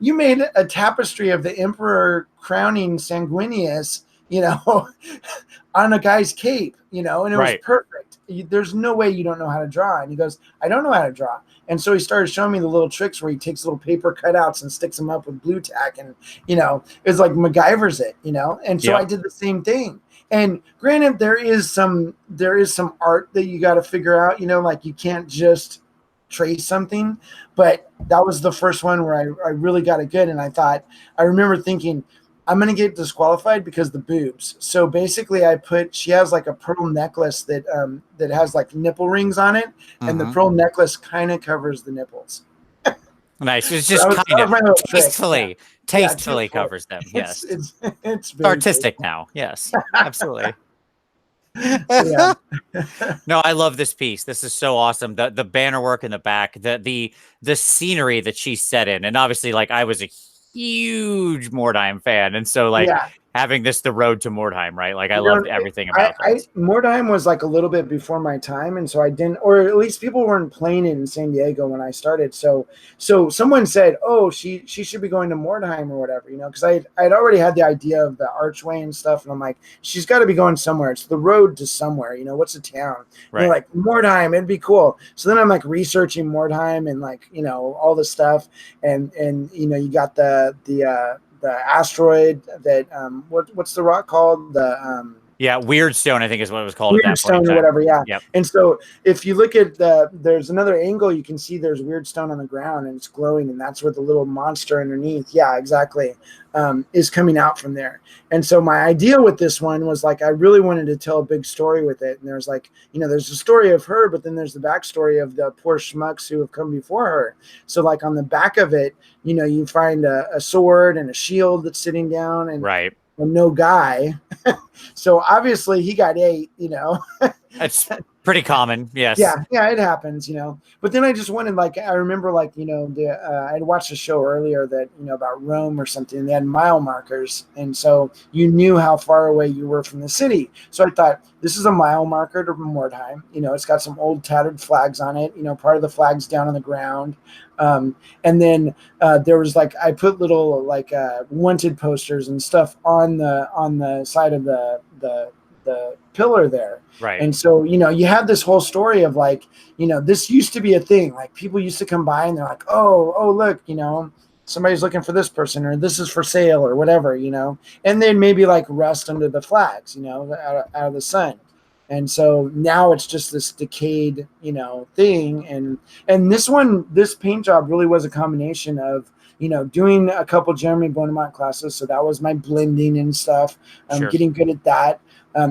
You made a tapestry of the emperor crowning Sanguinius, on a guy's cape, and it was perfect. There's no way you don't know how to draw. And he goes, I don't know how to draw. And so he started showing me the little tricks where he takes little paper cutouts and sticks them up with blue tack. And, it's like MacGyver's it, And so I did the same thing. And granted, there is some art that you got to figure out, like you can't just trace something, but that was the first one where I really got it good. And I remember thinking, I'm going to get disqualified because the boobs. So basically she has like a pearl necklace that has like nipple rings on it. And the pearl necklace kind of covers the nipples. Nice. It's just kind of tastefully covers them. Yes. It's artistic now. Yes, absolutely. No, I love this piece. This is so awesome. The banner work in the back, the scenery that she set in, and obviously, like I was a huge Mordheim fan, and so like having the road to Mordheim, right? Like I loved everything about it. Mordheim was like a little bit before my time, and so I didn't, or at least people weren't playing it in San Diego when I started. So someone said, "Oh, she should be going to Mordheim or whatever," because I'd already had the idea of the archway and stuff, and I'm like, she's got to be going somewhere. It's the road to somewhere. What's a town? Right. They're like Mordheim, it'd be cool. So then I'm like researching Mordheim and like all the stuff, and you got the asteroid that what's the rock called, the Yeah, Weird Stone, I think is what it was called at Weird that point in stone or time. whatever, yeah. Yep. And so if you look at there's another angle, you can see there's weird stone on the ground and it's glowing, and that's where the little monster underneath, yeah, exactly, is coming out from there. And so my idea with this one was like I really wanted to tell a big story with it. And there's like, there's the story of her, but then there's the backstory of the poor schmucks who have come before her. So like on the back of it, you find a sword and a shield that's sitting down, and Right. no guy. So obviously he got ate. That's pretty common. Yes. Yeah, it happens. But then I just wanted, like, I remember, like, I'd watched a show earlier that, about Rome or something. And they had mile markers. And so you knew how far away you were from the city. So I thought, this is a mile marker to Mordheim. It's got some old tattered flags on it. Part of the flag's down on the ground. And then there was like, I put little like wanted posters and stuff on the side of the pillar there. Right. And so, you have this whole story of like, this used to be a thing. Like people used to come by and they're like, oh, look, somebody's looking for this person, or this is for sale or whatever, and then maybe like rest under the flags, out of the sun. And so now it's just this decayed, thing. And this paint job really was a combination of, doing a couple Jeremy Bonamont classes. So that was my blending and stuff, Sure. getting good at that.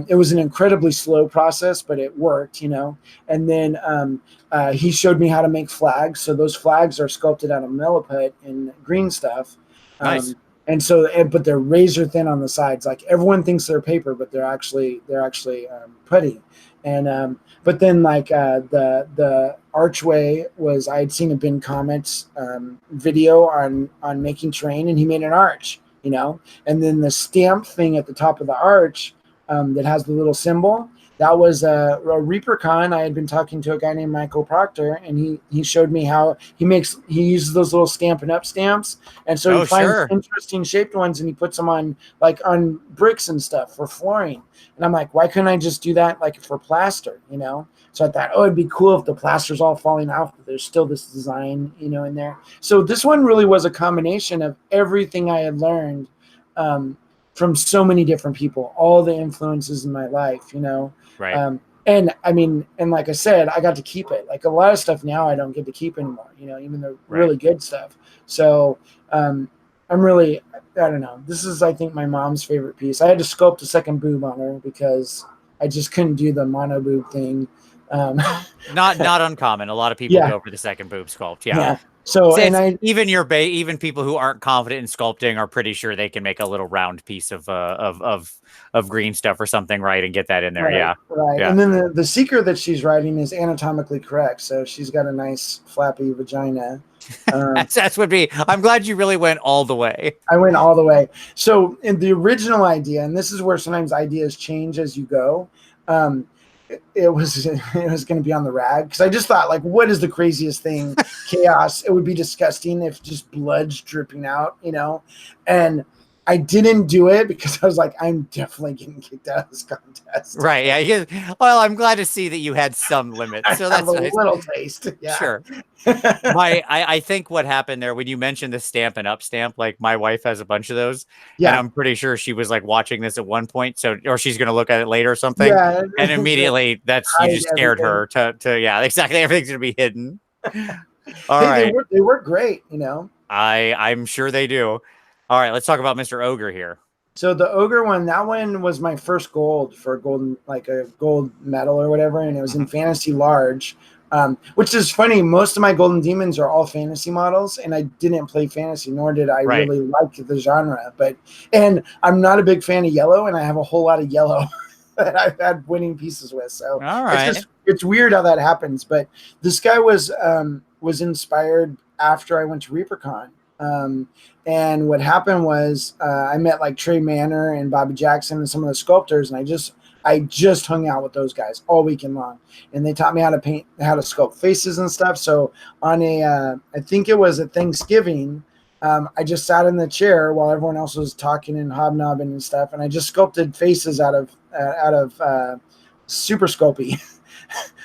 It was an incredibly slow process, but it worked, And then he showed me how to make flags. So those flags are sculpted out of milliput and green stuff. Nice. And so, but they're razor thin on the sides. Like everyone thinks they're paper, but they're actually putty. And but then like the archway was, I had seen a Ben Comets video on making terrain, and he made an arch, And then the stamp thing at the top of the arch that has the little symbol. That was a ReaperCon. I had been talking to a guy named Michael Proctor, and he showed me how he uses those little Stampin' Up stamps. And so he finds interesting shaped ones and he puts them on bricks and stuff for flooring. And I'm like, why couldn't I just do that like for plaster, So I thought, it'd be cool if the plaster's all falling off, but there's still this design, in there. So this one really was a combination of everything I had learned from so many different people, all the influences in my life, Right. And I mean, and like I said, I got to keep it. Like a lot of stuff now I don't get to keep anymore, even the really good stuff. So I'm really, I don't know. This is, I think, my mom's favorite piece. I had to sculpt a second boob on her because I just couldn't do the mono boob thing. Not uncommon. A lot of people go for the second boob sculpt. Yeah. So, even people who aren't confident in sculpting are pretty sure they can make a little round piece of green stuff or something, right, and get that in there. Right, right. Yeah. And then the seeker that she's riding is anatomically correct, so she's got a nice flappy vagina. That's would be. I'm glad you really went all the way. I went all the way. So in the original idea, and this is where sometimes ideas change as you go. It was going to be on the rag, because I just thought, like, what is the craziest thing? Chaos. It would be disgusting if just blood's dripping out, and I didn't do it because I was like, I'm definitely getting kicked out of this contest. Right. Yeah. Well, I'm glad to see that you had some limits. So that's a little taste. Yeah. Sure. I think what happened there when you mentioned the Stampin' Up stamp, like my wife has a bunch of those. Yeah. And I'm pretty sure she was like watching this at one point. So, or she's going to look at it later or something. Yeah. And immediately you just scared her to, yeah, exactly. Everything's going to be hidden. All right. They work great, I'm sure they do. All right, let's talk about Mr. Ogre here. So the Ogre one, that one was my first gold for a gold medal or whatever, and it was in Fantasy Large, which is funny. Most of my Golden Demons are all fantasy models, and I didn't play fantasy, nor did I really like the genre. And I'm not a big fan of yellow, and I have a whole lot of yellow that I've had winning pieces with. So it's weird how that happens. But this guy was inspired after I went to ReaperCon. And what happened was I met like Trey Manor and Bobby Jackson and some of the sculptors, and I just hung out with those guys all weekend long, and they taught me how to paint, how to sculpt faces and stuff. So on I think it was at Thanksgiving, I just sat in the chair while everyone else was talking and hobnobbing and stuff, and I just sculpted faces out of Super Sculpey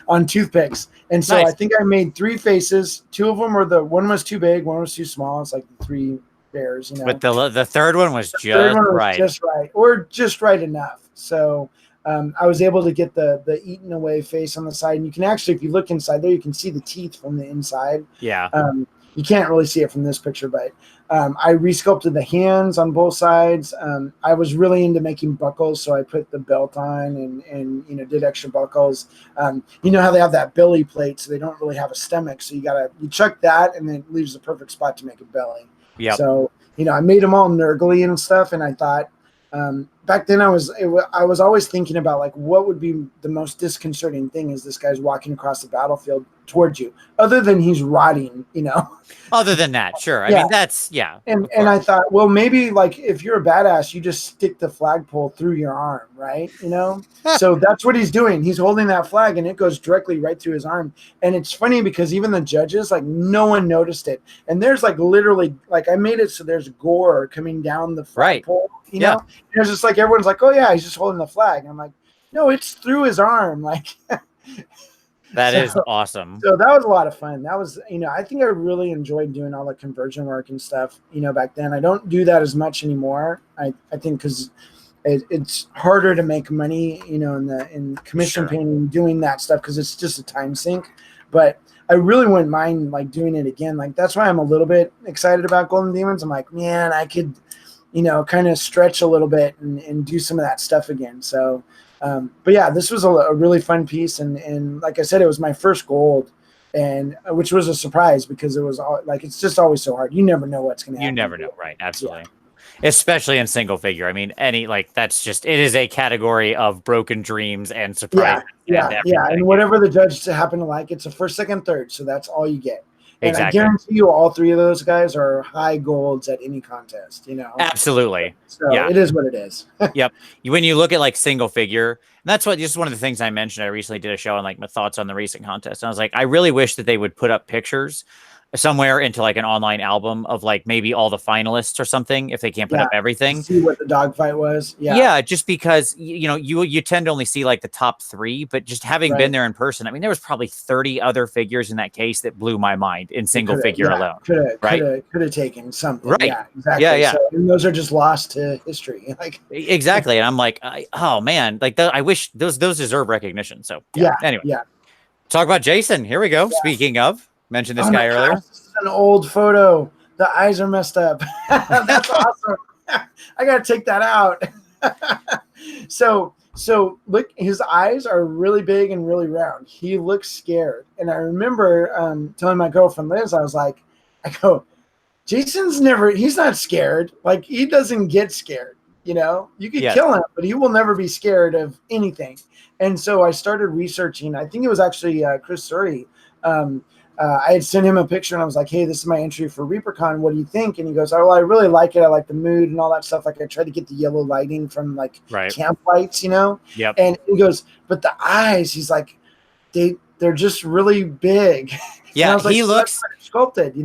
on toothpicks. And so I think I made 3 faces. 2 of them were one was too big, one was too small. It's like 3 bears, But the third one was just right, or just right enough. So I was able to get the eaten away face on the side, and you can actually, if you look inside there, you can see the teeth from the inside. Yeah. You can't really see it from this picture, but I resculpted the hands on both sides. I was really into making buckles, so I put the belt on and did extra buckles. You know how they have that belly plate, so they don't really have a stomach, so you chuck that, and then it leaves the perfect spot to make a belly. Yep. So I made them all nurgly and stuff, and I thought back then I was always thinking about like what would be the most disconcerting thing as this guy's walking across the battlefield towards you, other than he's rotting, Other than that, sure. I Yeah. mean, that's And I thought, well, maybe like if you're a badass, you just stick the flagpole through your arm, right? So that's what he's doing. He's holding that flag, and it goes directly right through his arm. And it's funny because even the judges, like, no one noticed it. And there's like literally, like, I made it so there's gore coming down the flagpole. You know, and it's just like everyone's like, oh yeah, he's just holding the flag. And I'm like, no, it's through his arm, like. That is awesome. So that was a lot of fun. That was, I think I really enjoyed doing all the conversion work and stuff, back then. I don't do that as much anymore. I think because it's harder to make money, in commission painting, doing that stuff, because it's just a time sink. But I really wouldn't mind like doing it again. Like that's why I'm a little bit excited about Golden Demons. I'm like, man, I could, kind of stretch a little bit and do some of that stuff again. So. But yeah, this was a really fun piece, and like I said, it was my first gold, and which was a surprise because it was like it's just always so hard. You never know what's going to happen. You never know, right? Absolutely, especially in single figure. I mean, that's just it is a category of broken dreams and surprises. Yeah. And whatever the judge happen to like, it's a first, second, third, so that's all you get. And exactly. I guarantee you, all three of those guys are high golds at any contest. Absolutely. So it is what it is. Yep. When you look at like single figure, and that's just one of the things I mentioned. I recently did a show on like my thoughts on the recent contest. And I was like, I really wish that they would put up pictures somewhere into like an online album of like maybe all the finalists or something if they can't put up everything. See what the dogfight was. Yeah, just because you tend to only see like the top 3, but just having been there in person, I mean, there was probably 30 other figures in that case that blew my mind in single figure alone. Could have taken something. Right. Yeah, exactly. Yeah. So, and those are just lost to history. Like exactly. And I'm like, oh man, like I wish those deserve recognition. So anyway, talk about Jason. Here we go. Yeah. Speaking of. Mentioned this guy earlier. Gosh, this is an old photo. The eyes are messed up. That's awesome. I gotta take that out. So look, his eyes are really big and really round. He looks scared. And I remember telling my girlfriend Liz, I go, Jason's he's not scared. Like he doesn't get scared. You could kill him, but he will never be scared of anything. And so I started researching. I think it was actually Chris Surrey. I had sent him a picture and I was like, hey, this is my entry for ReaperCon. What do you think? And he goes, oh, well, I really like it. I like the mood and all that stuff. Like I tried to get the yellow lighting from like camp lights, Yep. And he goes, but the eyes, he's like, they're just really big. Yeah, like, he looks sculpted,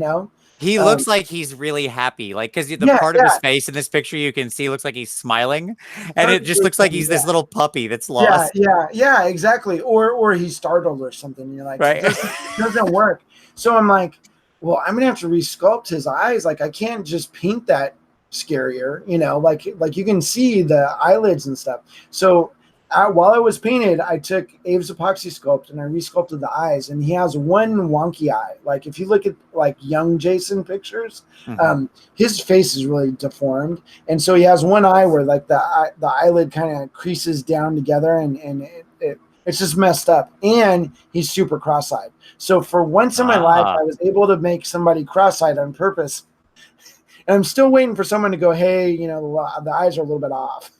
He looks like he's really happy, like because the part of his face in this picture you can see looks like he's smiling, and it just looks like he's this little puppy that's lost. Yeah, exactly. Or he's startled or something. And you're like, it doesn't work. So I'm like, well, I'm gonna have to resculpt his eyes. Like I can't just paint that scarier, like you can see the eyelids and stuff. So while I was painted, I took Abe's epoxy sculpt and I resculpted the eyes, and he has one wonky eye. Like if you look at like young Jason pictures, his face is really deformed, and so he has one eye where like the eyelid kind of creases down together, and it's just messed up, and he's super cross-eyed. So for once in my life, I was able to make somebody cross-eyed on purpose, and I'm still waiting for someone to go, hey, the eyes are a little bit off.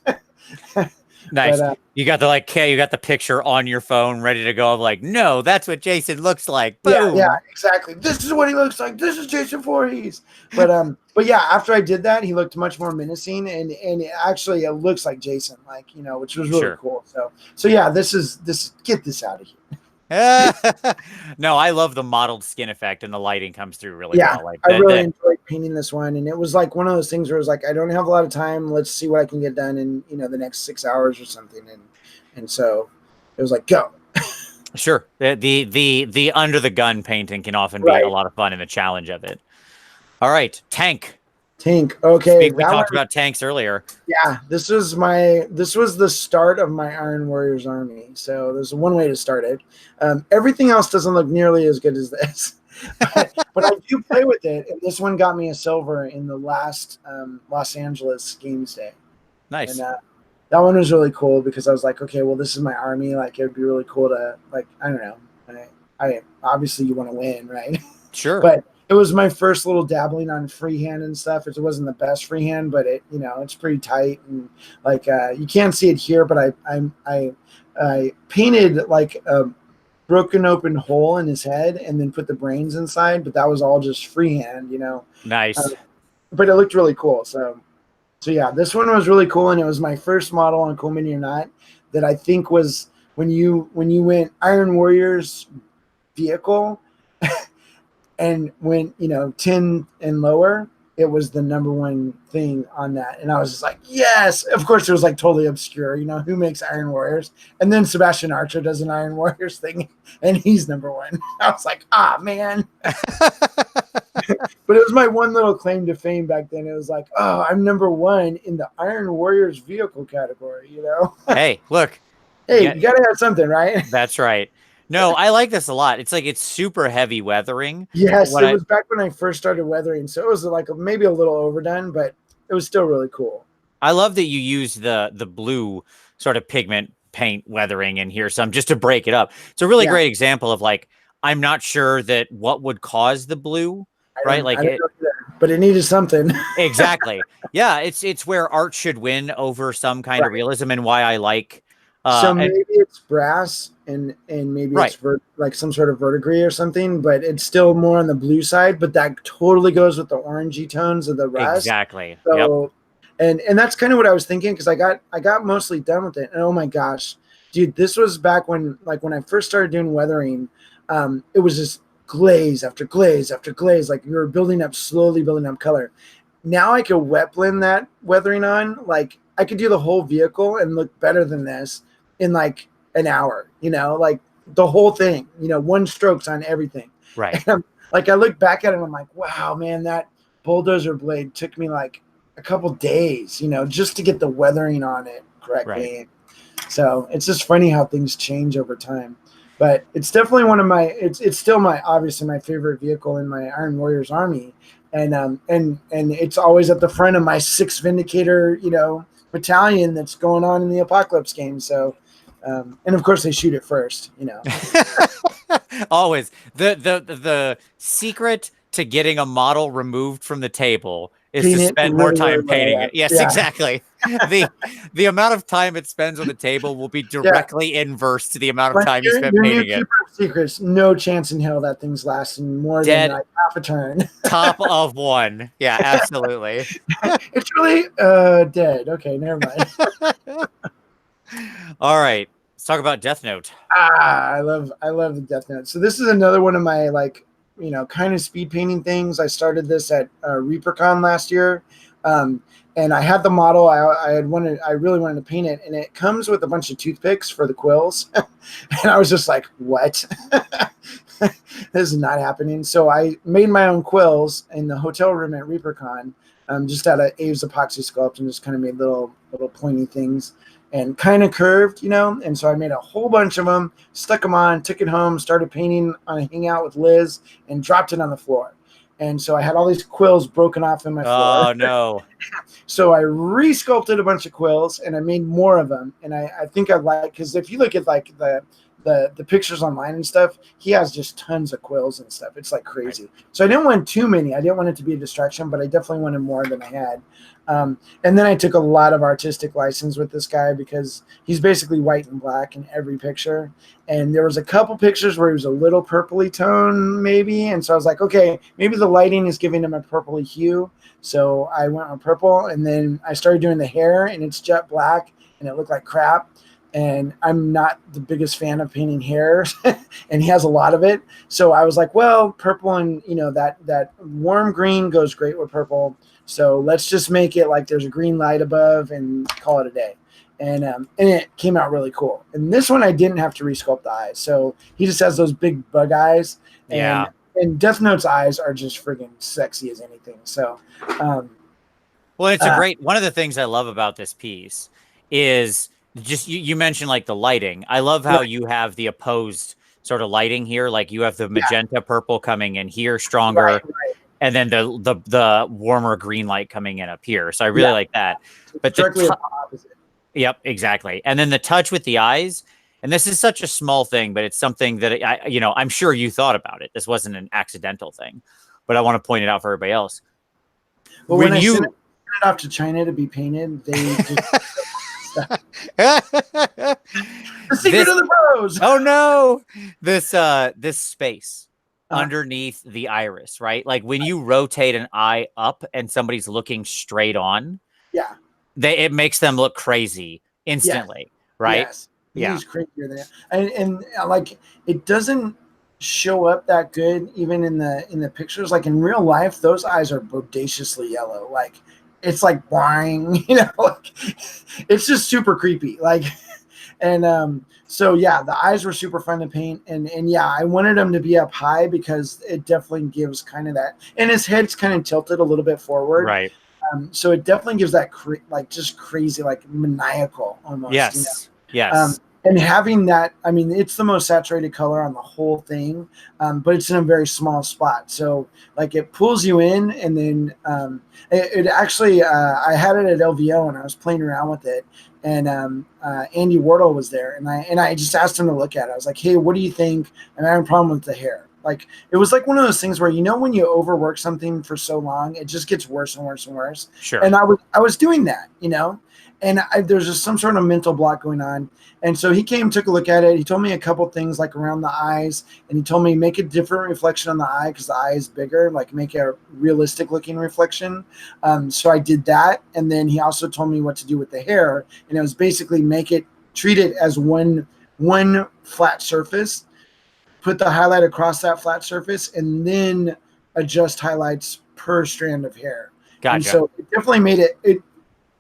Nice. But, you got the picture on your phone ready to go. I'm like, no, that's what Jason looks like. Boom. Yeah, exactly. This is what he looks like. This is Jason Voorhees. But yeah, after I did that, he looked much more menacing, and it looks like Jason, like which was really cool. So yeah, this get this out of here. No, I love the modeled skin effect, and the lighting comes through really well. Like, I really enjoyed painting this one, and it was like one of those things where it was like, I don't have a lot of time. Let's see what I can get done in the next 6 hours or something, and so it was like go. Sure, the under the gun painting can often be a lot of fun, and the challenge of it. All right, Tank. Tank. Okay, We that one. talked about tanks earlier. Yeah, this was the start of my Iron Warriors army. So there's one way to start it. Everything else doesn't look nearly as good as this, but I do play with it. And this one got me a silver in the last Los Angeles Games Day, and Nice. that one was really cool because I was like, okay, well, this is my army. Like, it would be really cool to, like, I don't know. I obviously you want to win, right? Sure. But it was my first little dabbling on freehand and stuff. It wasn't the best freehand, but it's pretty tight, and like you can't see it here, but I painted like a broken open hole in his head and then put the brains inside, but that was all just freehand. Uh, Nice. but it looked really cool. So yeah, this one was really cool, and it was my first model on Cool Mini or Not that I think was when you went Iron Warriors vehicle and went 10 and lower, it was the number one thing on that, and I was just like, yes. Of course it was like totally obscure, who makes Iron Warriors, and then Sebastian Archer does an Iron Warriors thing and he's number one. I was like, man. But it was my one little claim to fame back then. It was like, oh, I'm number one in the Iron Warriors vehicle category. Hey, look. Hey, you gotta have something, right? That's right. No, I like this a lot. It's like it's super heavy weathering. Yes, it was back when I first started weathering, so it was like maybe a little overdone, but it was still really cool. I love that you use the blue sort of pigment paint weathering in here some just to break it up. It's a really great example of like I'm not sure that what would cause the blue, right? Like it, but it needed something. Exactly. Yeah, it's where art should win over some kind of realism, and why I like so maybe it's brass and maybe it's like some sort of verdigris or something, but it's still more on the blue side, but that totally goes with the orangey tones of the rust. Exactly. So and that's kind of what I was thinking, because I got mostly done with it, and oh my gosh, dude, this was back when I first started doing weathering. It was just glaze after glaze after glaze, like you were slowly building up color. Now I could wet blend that weathering on, like I could do the whole vehicle and look better than this in like an hour, like the whole thing, one strokes on everything. Right. And like I look back at it and I'm like, wow, man, that bulldozer blade took me like a couple days, just to get the weathering on it correctly. Right. So it's just funny how things change over time. But it's definitely one of my it's still obviously my favorite vehicle in my Iron Warriors army. And it's always at the front of my 6 Vindicator, battalion that's going on in the Apocalypse game. So and of course they shoot it first, Always. The secret to getting a model removed from the table is to spend more time painting it. Yes, exactly. The amount of time it spends on the table will be directly inverse to the amount of time you spend painting it. Secrets, no chance in hell that thing's lasting more than like half a turn. Top of one. Yeah, absolutely. It's really dead. Okay, never mind. All right. Let's talk about Death Note. I love the Death Note. So this is another one of my kind of speed painting things. I started this at ReaperCon last year, and I had the model. I really wanted to paint it, and it comes with a bunch of toothpicks for the quills, and I was just like, "What? This is not happening." So I made my own quills in the hotel room at ReaperCon, just out of Abe's epoxy sculpt, and just kind of made little pointy things. And kind of curved, and so I made a whole bunch of them, stuck them on, took it home, started painting on a hangout with Liz, and dropped it on the floor. And so I had all these quills broken off in my floor. Oh, no. So I re-sculpted a bunch of quills, and I made more of them. And I think I like, because if you look at like the pictures online and stuff, he has just tons of quills and stuff. It's like crazy. Right. So I didn't want too many. I didn't want it to be a distraction, but I definitely wanted more than I had. And then I took a lot of artistic license with this guy, because he's basically white and black in every picture. And there was a couple pictures where he was a little purpley tone maybe. And so I was like, okay, maybe the lighting is giving him a purpley hue. So I went with purple, and then I started doing the hair, and it's jet black and it looked like crap. And I'm not the biggest fan of painting hair, and he has a lot of it. So I was like, well, purple and, that warm green goes great with purple. So let's just make it like there's a green light above and call it a day. And it came out really cool. And this one, I didn't have to resculpt the eyes. So he just has those big bug eyes. And Death Note's eyes are just friggin' sexy as anything. So Well, it's a great one of the things I love about this piece is just you mentioned like the lighting. I love how Right, you have the opposed sort of lighting here. Like you have the yeah, magenta purple coming in here right, stronger, right. and then the warmer green light coming in up here. So I really Yeah, like that. it's But the directly opposite. yep, exactly. And then the touch with the eyes, and this is such a small thing, but it's something that I'm sure you thought about it. This wasn't an accidental thing, but I want to point it out for everybody else. But when When I sent you it off to China to be painted, they just the secret this of the pros. oh no, this space Uh, underneath the iris, right? Like when you rotate an eye up and somebody's looking straight on, yeah, it makes them look crazy yes, instantly, right? yes. Yeah, He's crazier than that, and like it doesn't show up that good even in the pictures. Like in real life, those eyes are bodaciously yellow. Like it's like blind, like it's just super creepy. Like and so yeah, the eyes were super fun to paint, and yeah, I wanted him to be up high because it definitely gives kind of that, and his head's kind of tilted a little bit forward, right. so it definitely gives that like just crazy, like maniacal almost, Yes. Yes. and having that, I mean, it's the most saturated color on the whole thing, but it's in a very small spot. So like it pulls you in, and then it actually, I had it at LVO and I was playing around with it, and Andy Wardle was there, and I just asked him to look at it. I was like, hey, what do you think? I'm having a problem with the hair. Like it was like one of those things where when you overwork something for so long, it just gets worse and worse and worse. Sure. And I was doing that, and there's just some sort of mental block going on. And so he came, took a look at it. He told me a couple things like around the eyes, and he told me make a different reflection on the eye because the eye is bigger, like make a realistic looking reflection. So I did that, and then he also told me what to do with the hair, and it was basically treat it as one flat surface, put the highlight across that flat surface, and then adjust highlights per strand of hair. And Gotcha. so it definitely made it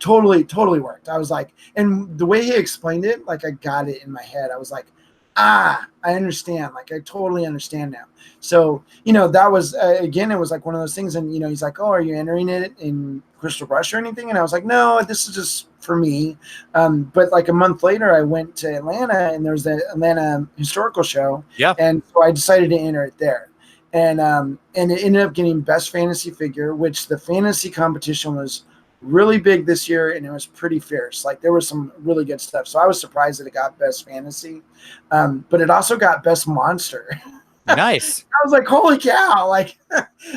totally worked. I was like, and the way he explained it, like I got it in my head. I was like, I understand. Like I totally understand now. So, that was, again, it was like one of those things. And, he's like, oh, are you entering it in Crystal Brush or anything? And I was like, no, this is just for me. But like a month later, I went to Atlanta, and there was the Atlanta historical show. Yeah. And so I decided to enter it there. And it ended up getting best fantasy figure, which the fantasy competition was really big this year, and it was pretty fierce. Like there was some really good stuff. So I was surprised that it got best fantasy, but it also got best monster. Nice. I was like, holy cow! Like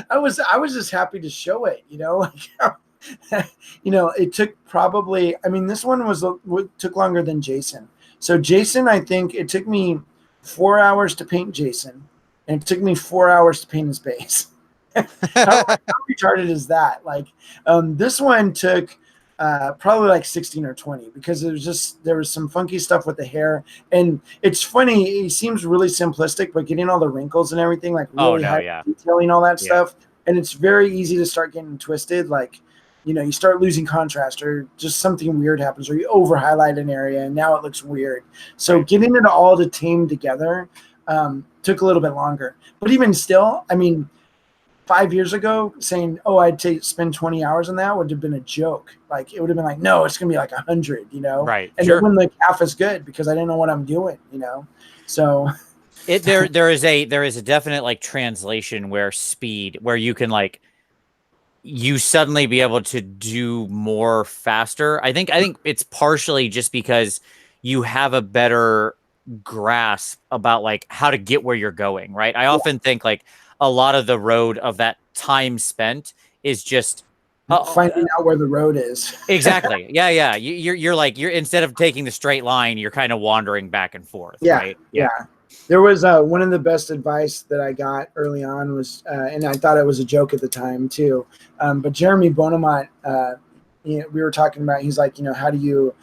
I was just happy to show it. Like it took probably. I mean, this one took longer than Jason. So Jason, I think it took me 4 hours to paint Jason, and it took me 4 hours to paint his base. How retarded is that? Like, this one took probably like 16 or 20 because there was some funky stuff with the hair. And it's funny, he seems really simplistic, but getting all the wrinkles and everything, like Oh really no, high yeah. detailing, all that Yeah. stuff. And it's very easy to start getting twisted. Like, you start losing contrast, or just something weird happens, or you over highlight an area and now it looks weird. So Right. getting it all to tame together took a little bit longer. But even still, I mean, 5 years ago, saying, "Oh, spend 20 hours on that," would have been a joke. Like it would have been like, "No, it's gonna be like 100," Right. and it Sure. wouldn't look half as good because I didn't know what I'm doing. So There is a definite like translation where you can like you suddenly be able to do more faster. I think it's partially just because you have a better grasp about like how to get where you're going, right? I yeah, often think like a lot of the road of that time spent is just finding out where the road is. exactly. Yeah, yeah. You're like you're instead of taking the straight line, you're kind of wandering back and forth, Yeah, right? Yeah. yeah. There was one of the best advice that I got early on was, and I thought it was a joke at the time too. But Jeremy Bonamont, we were talking about. He's like, how do you?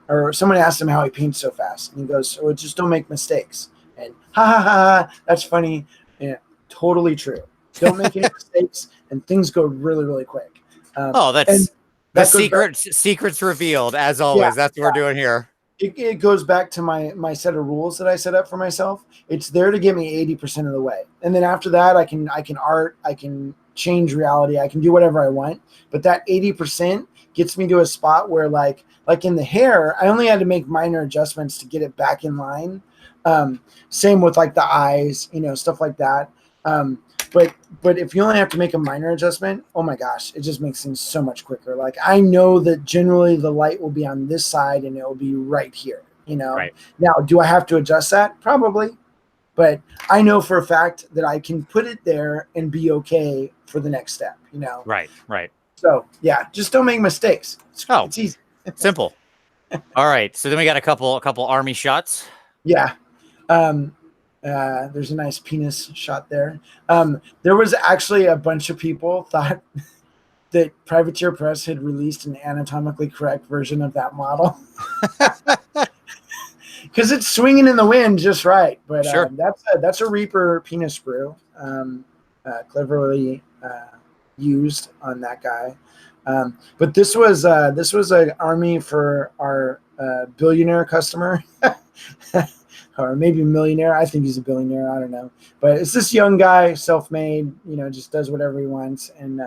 Or someone asked him how he paints so fast, and he goes, "Oh, just don't make mistakes." And ha ha ha, that's funny. Yeah, totally true. Don't make any mistakes, and things go really really quick. Oh, And that's the that goes back. secrets revealed as Yeah, always. That's what we're doing here. it goes back to my set of rules that I set up for myself. It's there to get me 80% of the way, and then after that, I can art. I can change reality. I can do whatever I want, but that 80% gets me to a spot where like in the hair, I only had to make minor adjustments to get it back in line. Same with like the eyes, stuff like that. But if you only have to make a minor adjustment, oh my gosh, it just makes things so much quicker. Like I know that generally the light will be on this side and it will be right here, Right. Now, do I have to adjust that? Probably. But I know for a fact that I can put it there and be okay for the next step, Right. Right. So yeah, just don't make mistakes. It's easy. Simple. All right. So then we got a couple army shots. Yeah. There's a nice penis shot there. There was actually a bunch of people thought that Privateer Press had released an anatomically correct version of that model. Because it's swinging in the wind just right. But Sure. That's a Reaper penis sprue, cleverly used on that guy. But this was an army for our billionaire customer. Or maybe millionaire. I think he's a billionaire. I don't know. But it's this young guy, self-made, just does whatever he wants. And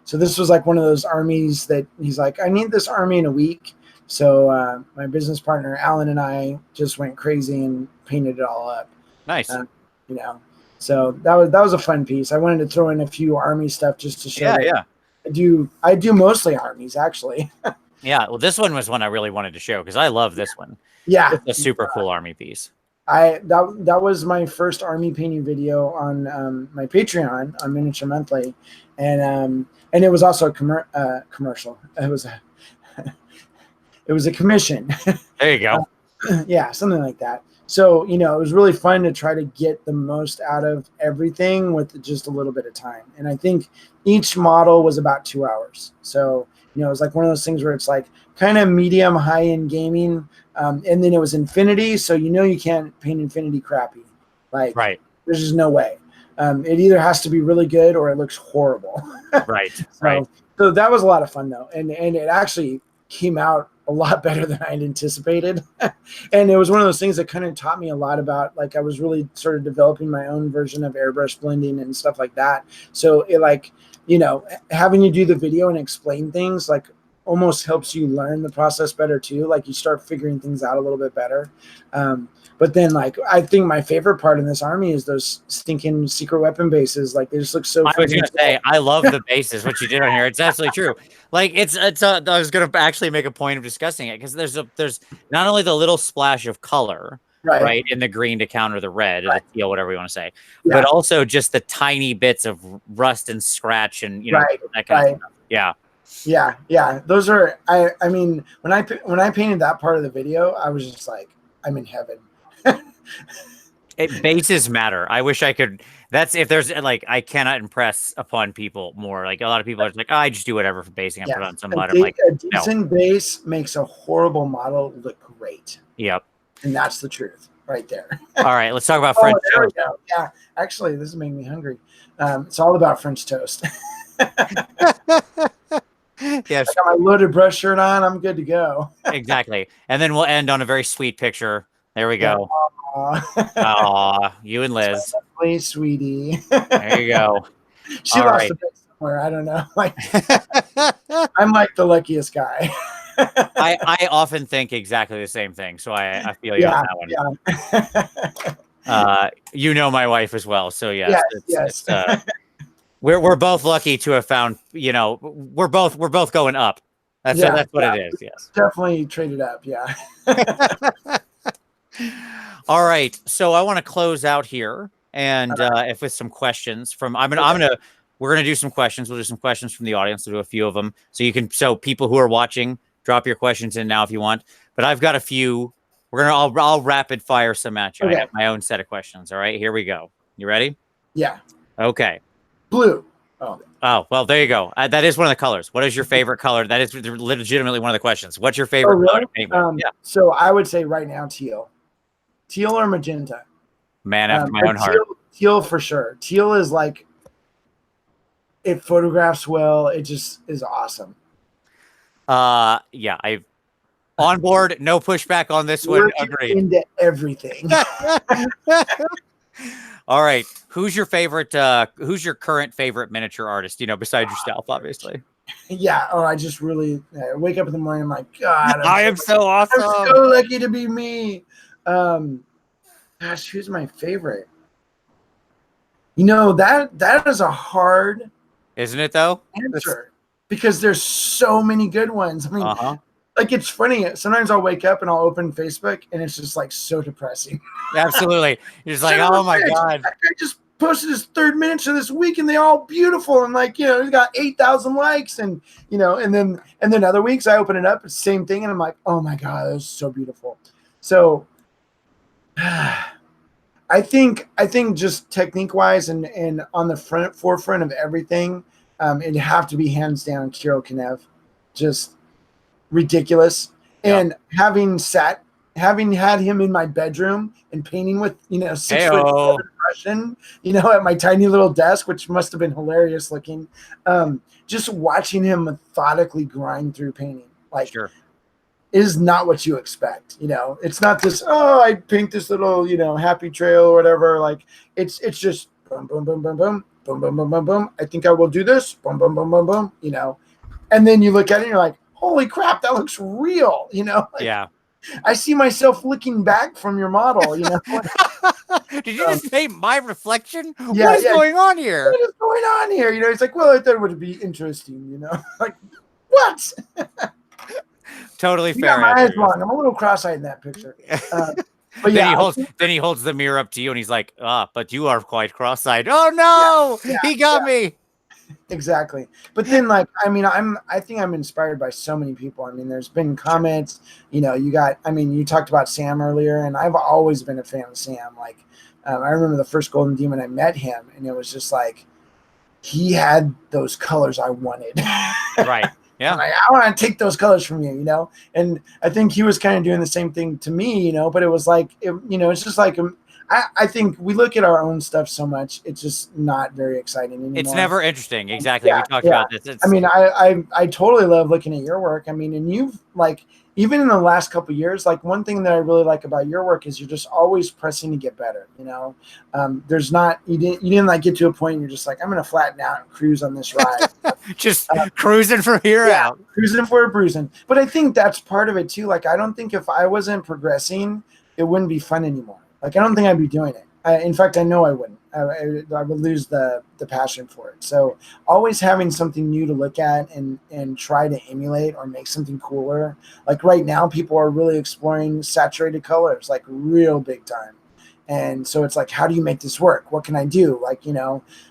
so this was like one of those armies that he's like, I need this army in a week. So my business partner, Alan, and I just went crazy and painted it all up. Nice. So that was a fun piece. I wanted to throw in a few army stuff just to show that I do mostly armies, actually. Yeah. Well, this one was one I really wanted to show because I love this one. Yeah. It's a super cool army piece. That was my first army painting video on my Patreon on Miniature Monthly, and it was also a commercial. It was a commission. There you go. Yeah, something like that. So it was really fun to try to get the most out of everything with just a little bit of time. And I think each model was about 2 hours. So it was like one of those things where it's like kind of medium high end gaming. And then it was Infinity, so you can't paint Infinity crappy. Like, right. There's just no way. It either has to be really good or it looks horrible. Right. So that was a lot of fun though, and it actually came out a lot better than I had anticipated. And it was one of those things that kind of taught me a lot about, like, I was really sort of developing my own version of airbrush blending and stuff like that. So it having you do the video and explain things like almost helps you learn the process better too. Like you start figuring things out a little bit better. But then I think my favorite part in this army is those stinking secret weapon bases. Like they just look so. I was going to say, I love the bases, what you did on here. It's absolutely true. Like I was going to actually make a point of discussing it because there's not only the little splash of color, right, in the green to counter the red, or the teal, whatever you want to say, but also just the tiny bits of rust and scratch and, that kind of stuff. Yeah. Yeah. Those are, I mean, when I painted that part of the video, I was just like, I'm in heaven. Bases matter. I wish I could. That's if there's I cannot impress upon people more. Like a lot of people are like, I just do whatever for basing. I put on some mud. I'm like, a decent base makes a horrible model look great. Yep. And that's the truth right there. All right, let's talk about French toast. Yeah, actually, this is making me hungry. It's all about French toast. Yes. I got my loaded brush shirt on. I'm good to go. Exactly. And then we'll end on a very sweet picture. There we go. Aw, you and Liz. Please, sweetie. There you go. She lost a bit somewhere. I don't know. I'm like the luckiest guy. I often think exactly the same thing. So I feel you on that one. My wife as well. So yes. We're both lucky to have found, we're both going up. That's what it is. Yes. Definitely traded up. Yeah. All right. So I want to close out here and if with some questions from we're going to do some questions. We'll do some questions from the audience. We'll do a few of them. So people who are watching, drop your questions in now if you want, but I've got a few. I'll rapid fire some at you. Okay. I have my own set of questions. All right, here we go. You ready? Yeah. Okay. Blue. Oh, well, there you go. That is one of the colors. What is your favorite color? That is legitimately one of the questions. What's your favorite color to paint with? So I would say right now, teal or magenta. Man after my own heart. Teal for sure. Teal is like, it photographs well. It just is awesome. I on board. No pushback on this one. Agreed. Into everything. All right. Who's your favorite? Who's your current favorite miniature artist? Besides yourself, obviously. Yeah. Oh, I just really wake up in the morning. I'm like, God, I am so I'm awesome. so lucky to be me. Um, Gosh, who's my favorite? That is a hard Isn't it though? answer because there's so many good ones. I mean, Uh-huh. like it's funny. Sometimes I'll wake up and I'll open Facebook and it's just like so depressing. Absolutely. You're just like, Son of oh a my bitch! God. That guy just posted his third miniature this week and they're all beautiful and like he's got 8,000 likes and and then other weeks I open it up, it's the same thing and I'm like, oh my God, that was so beautiful. So I think just technique wise and on the forefront of everything, it'd have to be hands down Kirill Kanev. Just ridiculous. Yep. And having had him in my bedroom and painting with 6'7" Heyo. Russian, at my tiny little desk, which must have been hilarious looking. Just watching him methodically grind through painting, like Sure. is not what you expect. It's not this, oh, I paint this little, happy trail or whatever. Like it's just boom, boom, boom, boom, boom, boom, boom, boom, boom, boom. I think I will do this. Boom, boom, boom, boom, boom. And then you look at it and you're like, holy crap, that looks real. Like, Yeah. I see myself looking back from your model. Did you just paint my reflection? Yeah, What is going on here? What is going on here? It's like, well, I thought it would be interesting. Like what? Totally You fair. got my eyes wrong. I'm a little cross-eyed in that picture. But then yeah, he holds the mirror up to you and he's like, but you are quite cross-eyed. Oh no, he got me. Exactly. But then I think I'm inspired by so many people. I mean, there's been comments, you talked about Sam earlier and I've always been a fan of Sam. Like, I remember the first Golden Demon I met him and it was just like, he had those colors I wanted. Right. Yeah. I want to take those colors from you, and I think he was kind of doing the same thing to me, but it was like, it's just like, I think we look at our own stuff so much, it's just not very exciting anymore. It's never interesting. Exactly. We talked about this. I totally love looking at your work. I mean, and you've like, even in the last couple of years, like one thing that I really like about your work is you're just always pressing to get better. There's not, you didn't like get to a point and you're just like, I'm going to flatten out and cruise on this ride. Just cruising from here out. Cruising for a bruising. But I think that's part of it too. Like, I don't think if I wasn't progressing, it wouldn't be fun anymore. Like, I don't think I'd be doing it. In fact, I know I wouldn't. I would lose the passion for it. So always having something new to look at and try to emulate or make something cooler. Like right now, people are really exploring saturated colors, like real big time. And so it's like, how do you make this work? What can I do? Like,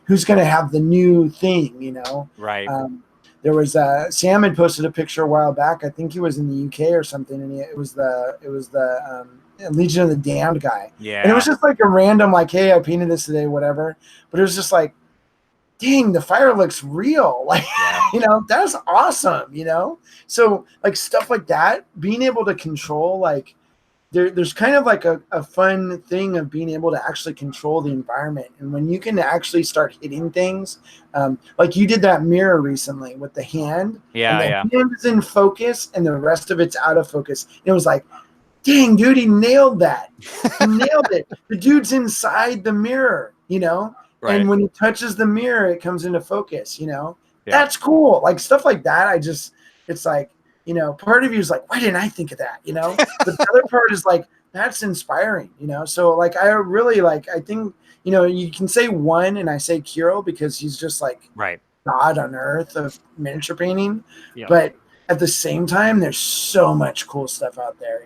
who's going to have the new thing, Right. There was Sam had posted a picture a while back. I think he was in the UK or something. And it was the Legion of the Damned guy. Yeah. And it was just like a random, like, hey, I painted this today, whatever. But it was just like, dang, the fire looks real. Like, that's awesome, So like stuff like that, being able to control, like there's kind of like a fun thing of being able to actually control the environment. And when you can actually start hitting things, like you did that mirror recently with the hand. Yeah. And the hand is in focus and the rest of it's out of focus. And it was like, dang, dude, he nailed that. He nailed it. The dude's inside the mirror, Right. And when he touches the mirror, it comes into focus, Yeah. That's cool. Like stuff like that. It's like, part of you is like, why didn't I think of that? But the other part is like, that's inspiring, So like, I really like, I think, you can say one and I say Kirill because he's just like God on earth of miniature painting. Yeah. But at the same time, there's so much cool stuff out there,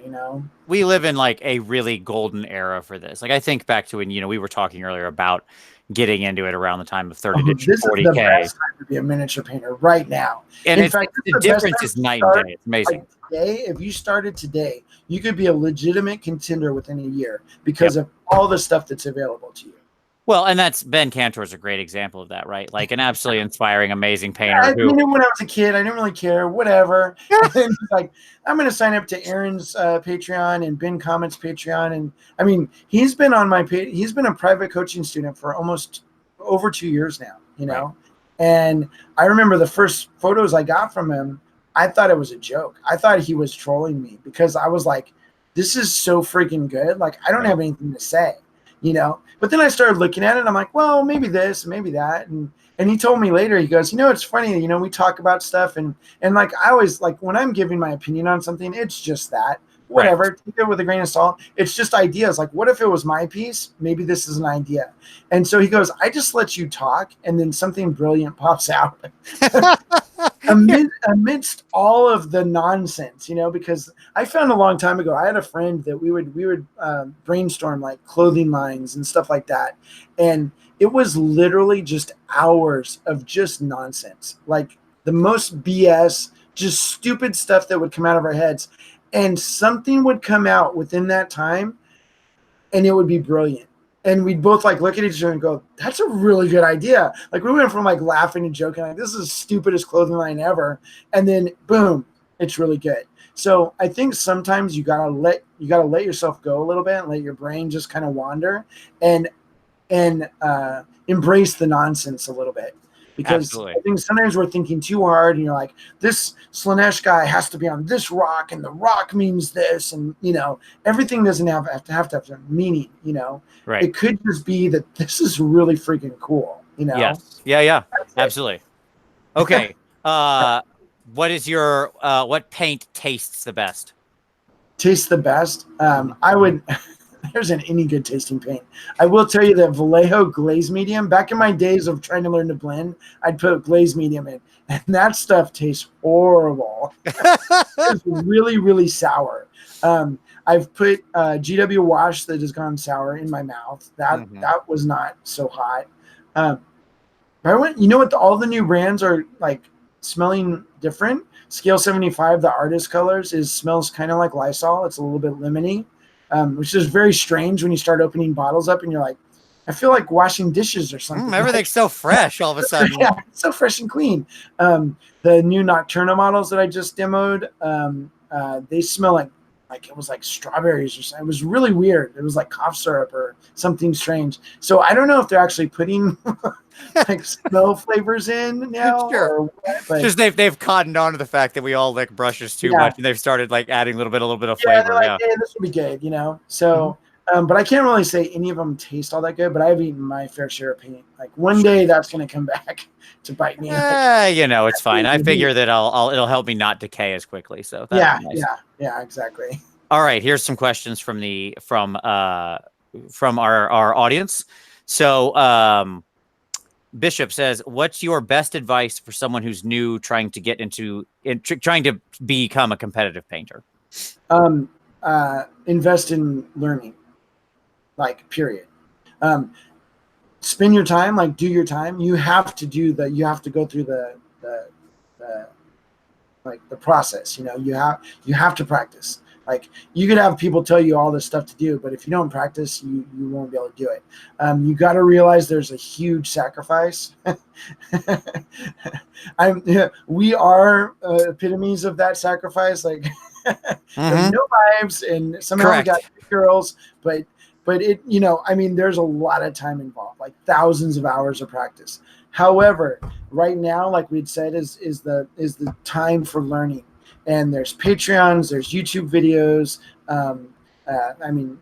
We live in like a really golden era for this. Like I think back to when, we were talking earlier about getting into it around the time of 30 to 40K. This is the best time to be a miniature painter right now. And in fact, the difference is night and day. It's amazing. Like today, if you started today, you could be a legitimate contender within a year because of all the stuff that's available to you. Well, and that's Ben Cantor's a great example of that, right? Like an absolutely inspiring, amazing painter. I mean, when I was a kid, I didn't really care, whatever. And like, I'm going to sign up to Aaron's Patreon and Ben Comet's Patreon. And I mean, he's been on my page. He's been a private coaching student for almost over 2 years now, Right. And I remember the first photos I got from him, I thought it was a joke. I thought he was trolling me because I was like, this is so freaking good. Like, I don't have anything to say. But then I started looking at it and I'm like, well, maybe this, maybe that. And he told me later, he goes, it's funny, we talk about stuff and like, I always like when I'm giving my opinion on something, it's just that. Whatever, Right. take it with a grain of salt. It's just ideas. Like, what if it was my piece? Maybe this is an idea. And so he goes, I just let you talk, and then something brilliant pops out amidst all of the nonsense. Because I found a long time ago, I had a friend that we would brainstorm like clothing lines and stuff like that, and it was literally just hours of just nonsense, like the most BS, just stupid stuff that would come out of our heads. And something would come out within that time and it would be brilliant. And we'd both like look at each other and go, that's a really good idea. Like we went from like laughing and joking, like this is the stupidest clothing line ever. And then boom, it's really good. So I think sometimes you gotta let yourself go a little bit and let your brain just kind of wander and embrace the nonsense a little bit. Because Absolutely. I think sometimes we're thinking too hard and you're like, this Slanesh guy has to be on this rock and the rock means this. And, everything doesn't have to have a meaning, Right. It could just be that this is really freaking cool, Yes. Yeah. Absolutely. Okay. What is your what paint tastes the best? Tastes the best. I would. There's any good tasting paint. I will tell you that Vallejo glaze medium, back in my days of trying to learn to blend, I'd put glaze medium in, and that stuff tastes horrible. It's really, really sour. I've put GW wash that has gone sour in my mouth. That was not so hot. I went, what? All the new brands are like smelling different. Scale 75, the artist colors, smells kind of like Lysol. It's a little bit lemony. Which is very strange when you start opening bottles up and you're like, I feel like washing dishes or something. Everything's so fresh all of a sudden. Yeah, so fresh and clean. The new Nocturna models that I just demoed, they smell like it was like strawberries or something. It was really weird. It was like cough syrup or something strange. So I don't know if they're actually putting like smell flavors in now. Sure. Or what, but just they've cottoned on to the fact that we all lick brushes too much, and they've started like adding a little bit of flavor. They're like, hey, this will be good, So, but I can't really say any of them taste all that good. But I've eaten my fair share of paint. Like one day, that's going to come back to bite me. It's fine. I figure that it'll help me not decay as quickly. So yeah, nice. yeah, exactly. All right, here's some questions from our audience. So, Bishop says, "What's your best advice for someone who's new, trying to become a competitive painter?" Invest in learning, like period. Spend your time, like do your time. You have to go through the process. You have to practice. Like you could have people tell you all this stuff to do, but if you don't practice, you won't be able to do it. You got to realize there's a huge sacrifice. We are epitomes of that sacrifice. Like no wives, and somehow we got girls, but it, there's a lot of time involved, like thousands of hours of practice. However, right now, like we'd said, is the time for learning. And there's Patreons, there's YouTube videos.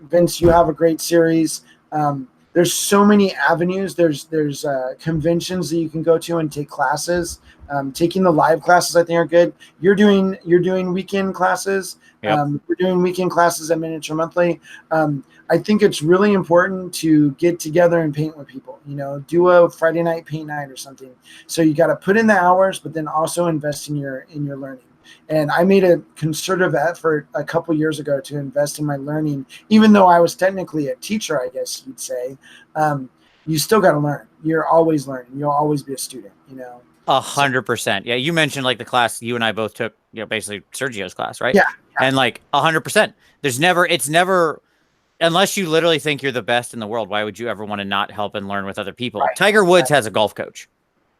Vince, you have a great series. There's so many avenues. There's conventions that you can go to and take classes. Taking the live classes, I think, are good. You're doing weekend classes. Yep. We're doing weekend classes at Miniature Monthly. I think it's really important to get together and paint with people. Do a Friday night paint night or something. So you got to put in the hours, but then also invest in your learning. And I made a concerted effort a couple years ago to invest in my learning, even though I was technically a teacher, I guess you'd say. You still got to learn. You're always learning. You'll always be a student, 100%. Yeah. You mentioned like the class you and I both took, basically Sergio's class, right? Yeah. And like 100%, it's never, unless you literally think you're the best in the world, why would you ever want to not help and learn with other people? Right. Tiger Woods has a golf coach,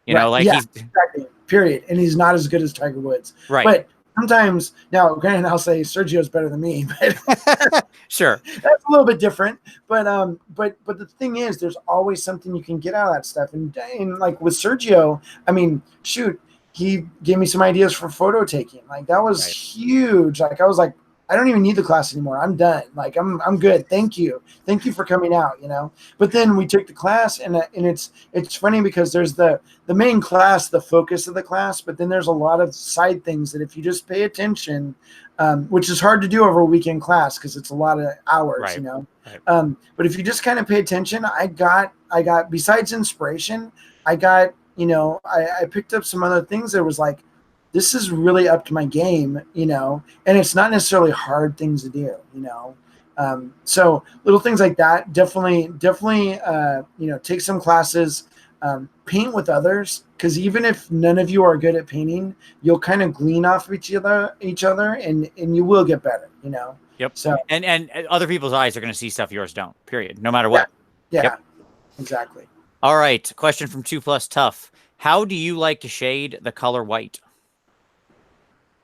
he's exactly. Period. And he's not as good as Tiger Woods. Right. But sometimes, now, granted, I'll say Sergio's better than me, but sure, that's a little bit different. But the thing is, there's always something you can get out of that stuff. And like with Sergio, shoot, he gave me some ideas for photo taking. Like that was huge. Like I was like, I don't even need the class anymore. I'm done. Like I'm good. Thank you for coming out. But then we took the class, and it's funny because there's the main class, the focus of the class, but then there's a lot of side things that if you just pay attention, which is hard to do over a weekend class because it's a lot of hours, Right. Right. But if you just kind of pay attention, I got besides inspiration, I got I picked up some other things that was like, this is really up to my game, and it's not necessarily hard things to do, so little things like that. Definitely, take some classes, paint with others, because even if none of you are good at painting, you'll kind of glean off of each other, and you will get better, Yep. So and other people's eyes are going to see stuff yours don't. Period. No matter what. Yeah. Yep. Exactly. All right. Question from 2+ Tough. How do you like to shade the color white?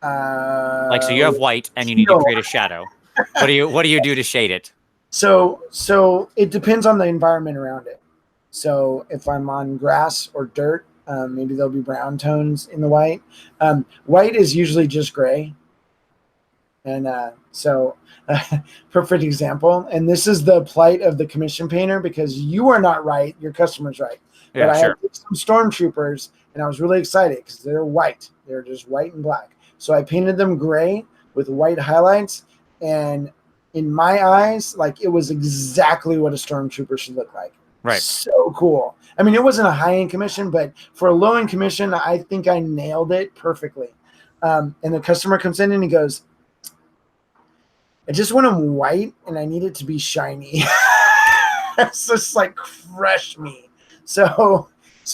So you have white and you need to create a shadow. What do you do to shade it? So it depends on the environment around it. So if I'm on grass or dirt, maybe there'll be brown tones in the white. White is usually just gray. And perfect example. And this is the plight of the commission painter, because you are not right, your customer's right. Yeah, but I sure. had some stormtroopers, and I was really excited because they're white. They're just white and black. So I painted them gray with white highlights, and in my eyes, like, it was exactly what a stormtrooper should look like. Right. So cool. I mean, it wasn't a high-end commission, but for a low-end commission, I think I nailed it perfectly. And the customer comes in and he goes, I just want them white and I need it to be shiny. It's just like crush me. So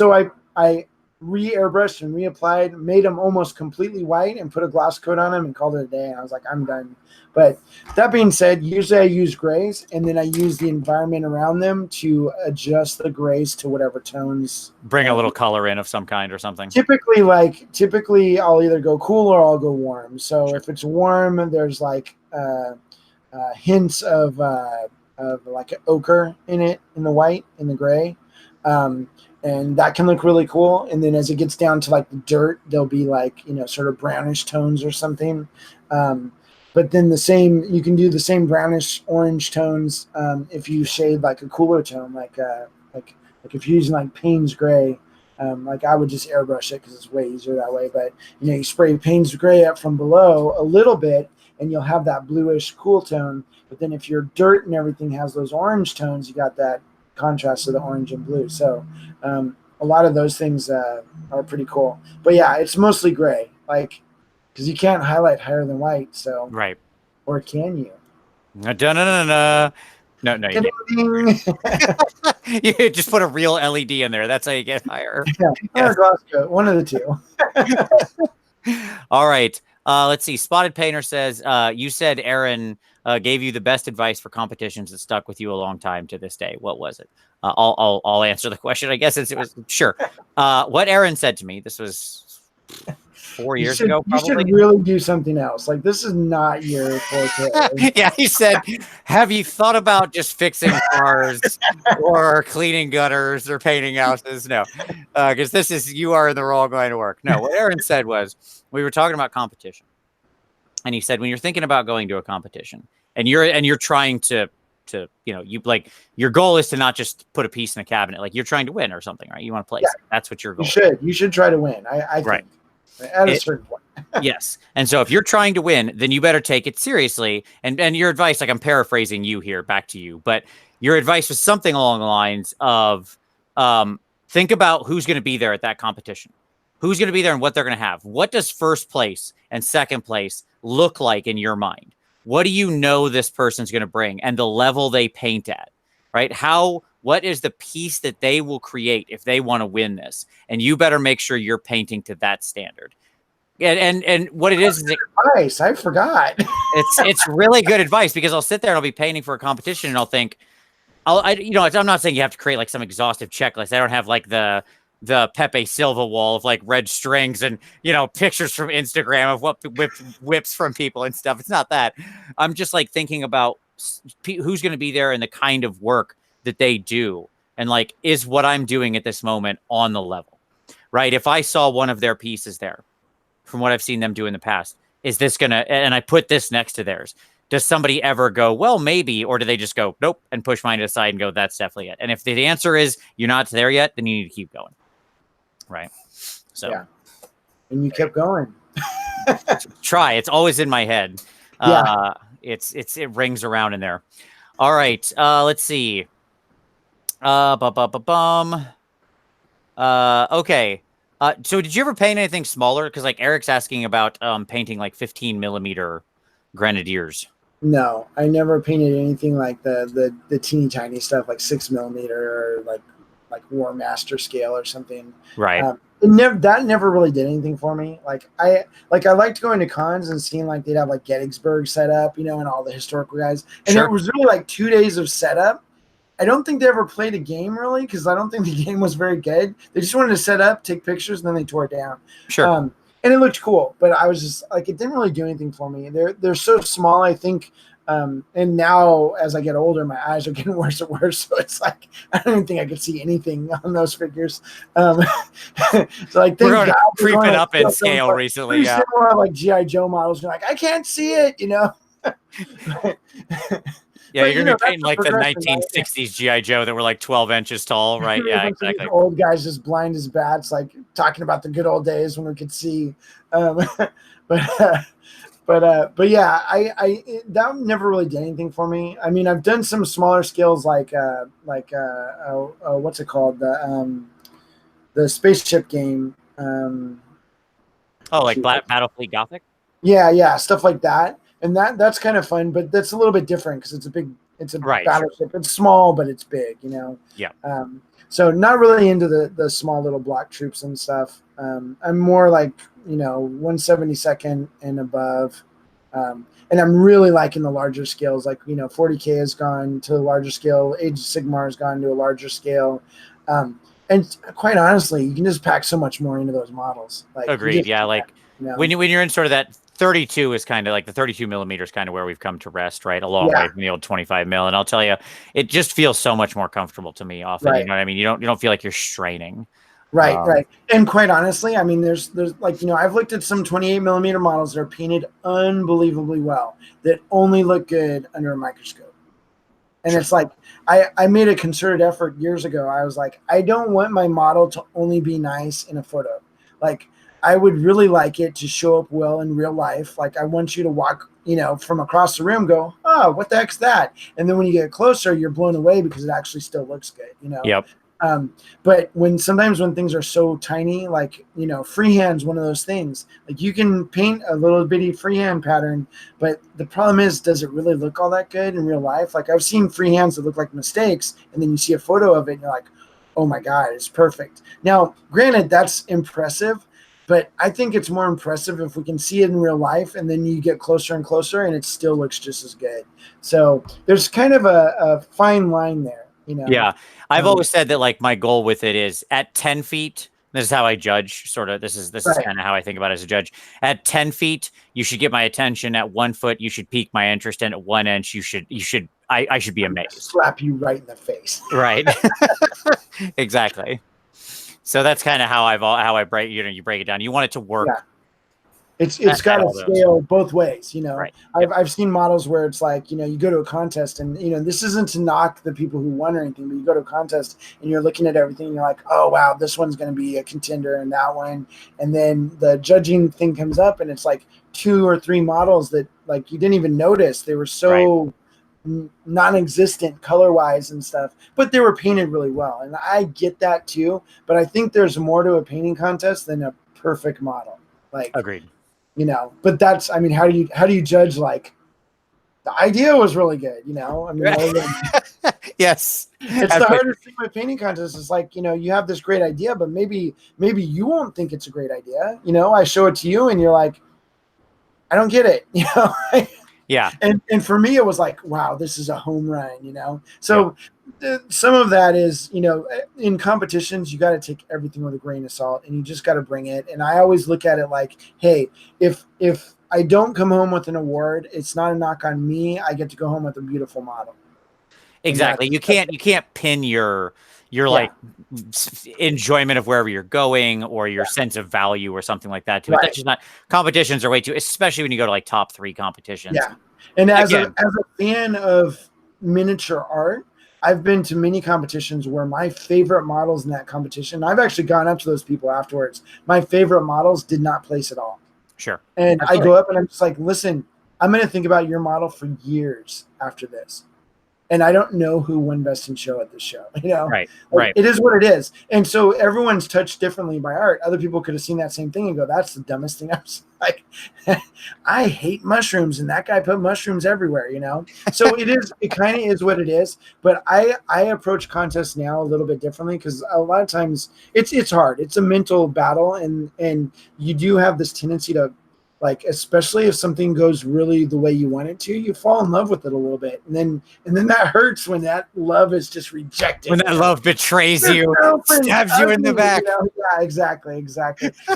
I re-airbrushed and reapplied, made them almost completely white, and put a gloss coat on them and called it a day. And I was like, I'm done. But that being said, usually I use grays, and then I use the environment around them to adjust the grays to whatever tones. Bring a little color in of some kind or something. Typically I'll either go cool or I'll go warm. So if it's warm, there's like hints of like ochre in it, in the white, in the gray. And that can look really cool. And then as it gets down to like the dirt, there'll be like, sort of brownish tones or something. But then you can do the same brownish orange tones if you shade like a cooler tone, like if you're using like Payne's gray. Like I would just airbrush it because it's way easier that way. But you spray Payne's gray up from below a little bit, and you'll have that bluish cool tone. But then if your dirt and everything has those orange tones, you got that contrast of the orange and blue. So a lot of those things are pretty cool. But yeah, it's mostly gray, like, because you can't highlight higher than white. So right. Or can you? No, you you just put a real LED in there. That's how you get higher. Yeah. Gloss coat, one of the two. All right. Let's see. Spotted Painter says, you said Aaron gave you the best advice for competitions that stuck with you a long time to this day. What was it? I'll answer the question. I guess it was sure. What Aaron said to me, this was 4 years ago, probably. You should really do something else. Like, this is not your forte. Yeah, he said, have you thought about just fixing cars or cleaning gutters or painting houses? No, because you are in the wrong line of work. No, what Aaron said was, we were talking about competition. And he said, when you're thinking about going to a competition and you're trying to your goal is to not just put a piece in a cabinet, like you're trying to win or something, right? You want to place. Yeah. That's what your goal is. You should try to win. I think. At a certain point. Yes. And so if you're trying to win, then you better take it seriously. And your advice, like I'm paraphrasing you here, back to you, but your advice was something along the lines of think about who's going to be there at that competition. Who's going to be there and what they're going to have. What does first place and second place look like in your mind? What do you know this person's going to bring and the level they paint at, right? What is the piece that they will create if they want to win this? And you better make sure you're painting to that standard. And what it is advice. I forgot. It's really good advice, because I'll sit there and I'll be painting for a competition and I'll think, I'm not saying you have to create like some exhaustive checklist. I don't have like the Pepe Silva wall of like red strings and, pictures from Instagram of what whips from people and stuff. It's not that. I'm just like thinking about who's going to be there and the kind of work that they do. And like, is what I'm doing at this moment on the level, right? If I saw one of their pieces there from what I've seen them do in the past, is this gonna, and I put this next to theirs. Does somebody ever go, well, maybe, or do they just go, nope, and push mine aside and go, that's definitely it? And if the answer is you're not there yet, then you need to keep going. Right. So, yeah. And you kept going. try. It's always in my head. Yeah. It rings around in there. All right. Let's see. Okay. So did you ever paint anything smaller? Because like Eric's asking about painting like 15 millimeter grenadiers. No, I never painted anything like the teeny tiny stuff, like 6 millimeter or like War Master scale or something. Right. That never really did anything for me. I liked going to cons and seeing like they'd have like Gettysburg set up, and all the historical guys, and Sure. it was really like 2 days of setup. I don't think they ever played a game really, because I don't think the game was very good. They just wanted to set up, take pictures, and then they tore it down. Sure. And it looked cool, but I was just like, it didn't really do anything for me. They're so small, I think. And now as I get older, my eyes are getting worse and worse. So it's like, I don't even think I could see anything on those figures. So like, we're creeping up in scale recently. Yeah. Similar like G.I. Joe models. You're like, I can't see it, Yeah, you're gonna be painting like the 1960s G.I. Joe that were like 12 inches tall, right? Yeah, exactly. Old guys just blind as bats, like talking about the good old days when we could see. But yeah, that never really did anything for me. I mean, I've done some smaller skills like what's it called, the spaceship game. Like Battlefleet Gothic. Yeah, stuff like that. And that's kind of fun, but that's a little bit different because it's a battleship. Sure. It's small, but it's big, Yeah. So not really into the small little block troops and stuff. I'm more like, 1/72 and above. And I'm really liking the larger scales. Like, 40K has gone to a larger scale. Age of Sigmar has gone to a larger scale. And quite honestly, you can just pack so much more into those models. Like, agreed. Yeah. Like when you're in sort of that 32 is kind of like the 32 millimeters kind of where we've come to rest, right? A long way from the old 25 mil. And I'll tell you, it just feels so much more comfortable to me often. Right. You know what I mean? You don't feel like you're straining. Right. And quite honestly, I mean, there's like, I've looked at some 28 millimeter models that are painted unbelievably well that only look good under a microscope. And sure. It's like, I made a concerted effort years ago. I was like, I don't want my model to only be nice in a photo. Like, I would really like it to show up well in real life. Like, I want you to walk, from across the room, go, oh, what the heck's that? And then when you get closer, you're blown away because it actually still looks good, Yep. But sometimes when things are so tiny, like, freehand's one of those things. Like, you can paint a little bitty freehand pattern, but the problem is, does it really look all that good in real life? Like, I've seen freehands that look like mistakes, and then you see a photo of it, and you're like, oh my God, it's perfect. Now, granted, that's impressive, but I think it's more impressive if we can see it in real life, and then you get closer and closer, and it still looks just as good. So there's kind of a fine line there, Yeah, I've always said that like my goal with it is at 10 feet. This is how I judge. Sort of. This is kind of how I think about it as a judge. At 10 feet, you should get my attention. At 1 foot, you should pique my interest, and at 1 inch, I should be amazed. Slap you right in the face. Right. Exactly. So that's kind of how I break. You break it down. You want it to work. Yeah. It's got to scale both ways. Right. I've seen models where it's like, you go to a contest and, this isn't to knock the people who won or anything, but you go to a contest and you're looking at everything and you're like, oh, wow, this one's going to be a contender and that one. And then the judging thing comes up and it's like 2 or 3 models that like you didn't even notice. They were so non-existent color-wise and stuff, but they were painted really well. And I get that too, but I think there's more to a painting contest than a perfect model. Like, agreed. But that's, I mean, how do you judge? Like, the idea was really good, I mean, yes, it's the hardest thing with painting contests. It's like, you have this great idea, but maybe you won't think it's a great idea. I show it to you and you're like, I don't get it. Yeah. And for me, it was like, wow, this is a home run, So some of that is, in competitions, you got to take everything with a grain of salt and you just got to bring it. And I always look at it like, hey, if I don't come home with an award, it's not a knock on me. I get to go home with a beautiful model. Exactly. You can't pin your your like enjoyment of wherever you're going or your sense of value or something like that to it. That's just not, competitions are way too, especially when you go to like top 3 competitions. Yeah. And as a fan of miniature art, I've been to many competitions where my favorite models in that competition, I've actually gone up to those people afterwards. My favorite models did not place at all. Sure. And I go up and I'm just like, listen, I'm going to think about your model for years after this. And I don't know who won best in show at this show. You know, right. It is what it is. And so everyone's touched differently by art. Other people could have seen that same thing and go, that's the dumbest thing. I was like, I hate mushrooms, and that guy put mushrooms everywhere, you know? So it kind of is what it is. But I approach contests now a little bit differently because a lot of times it's hard. It's a mental battle, and you do have this tendency to, like, especially if something goes really the way you want it to, you fall in love with it a little bit. And then that hurts when that love is just rejected. When that love betrays you, stabs you in the back. You know? Yeah, exactly.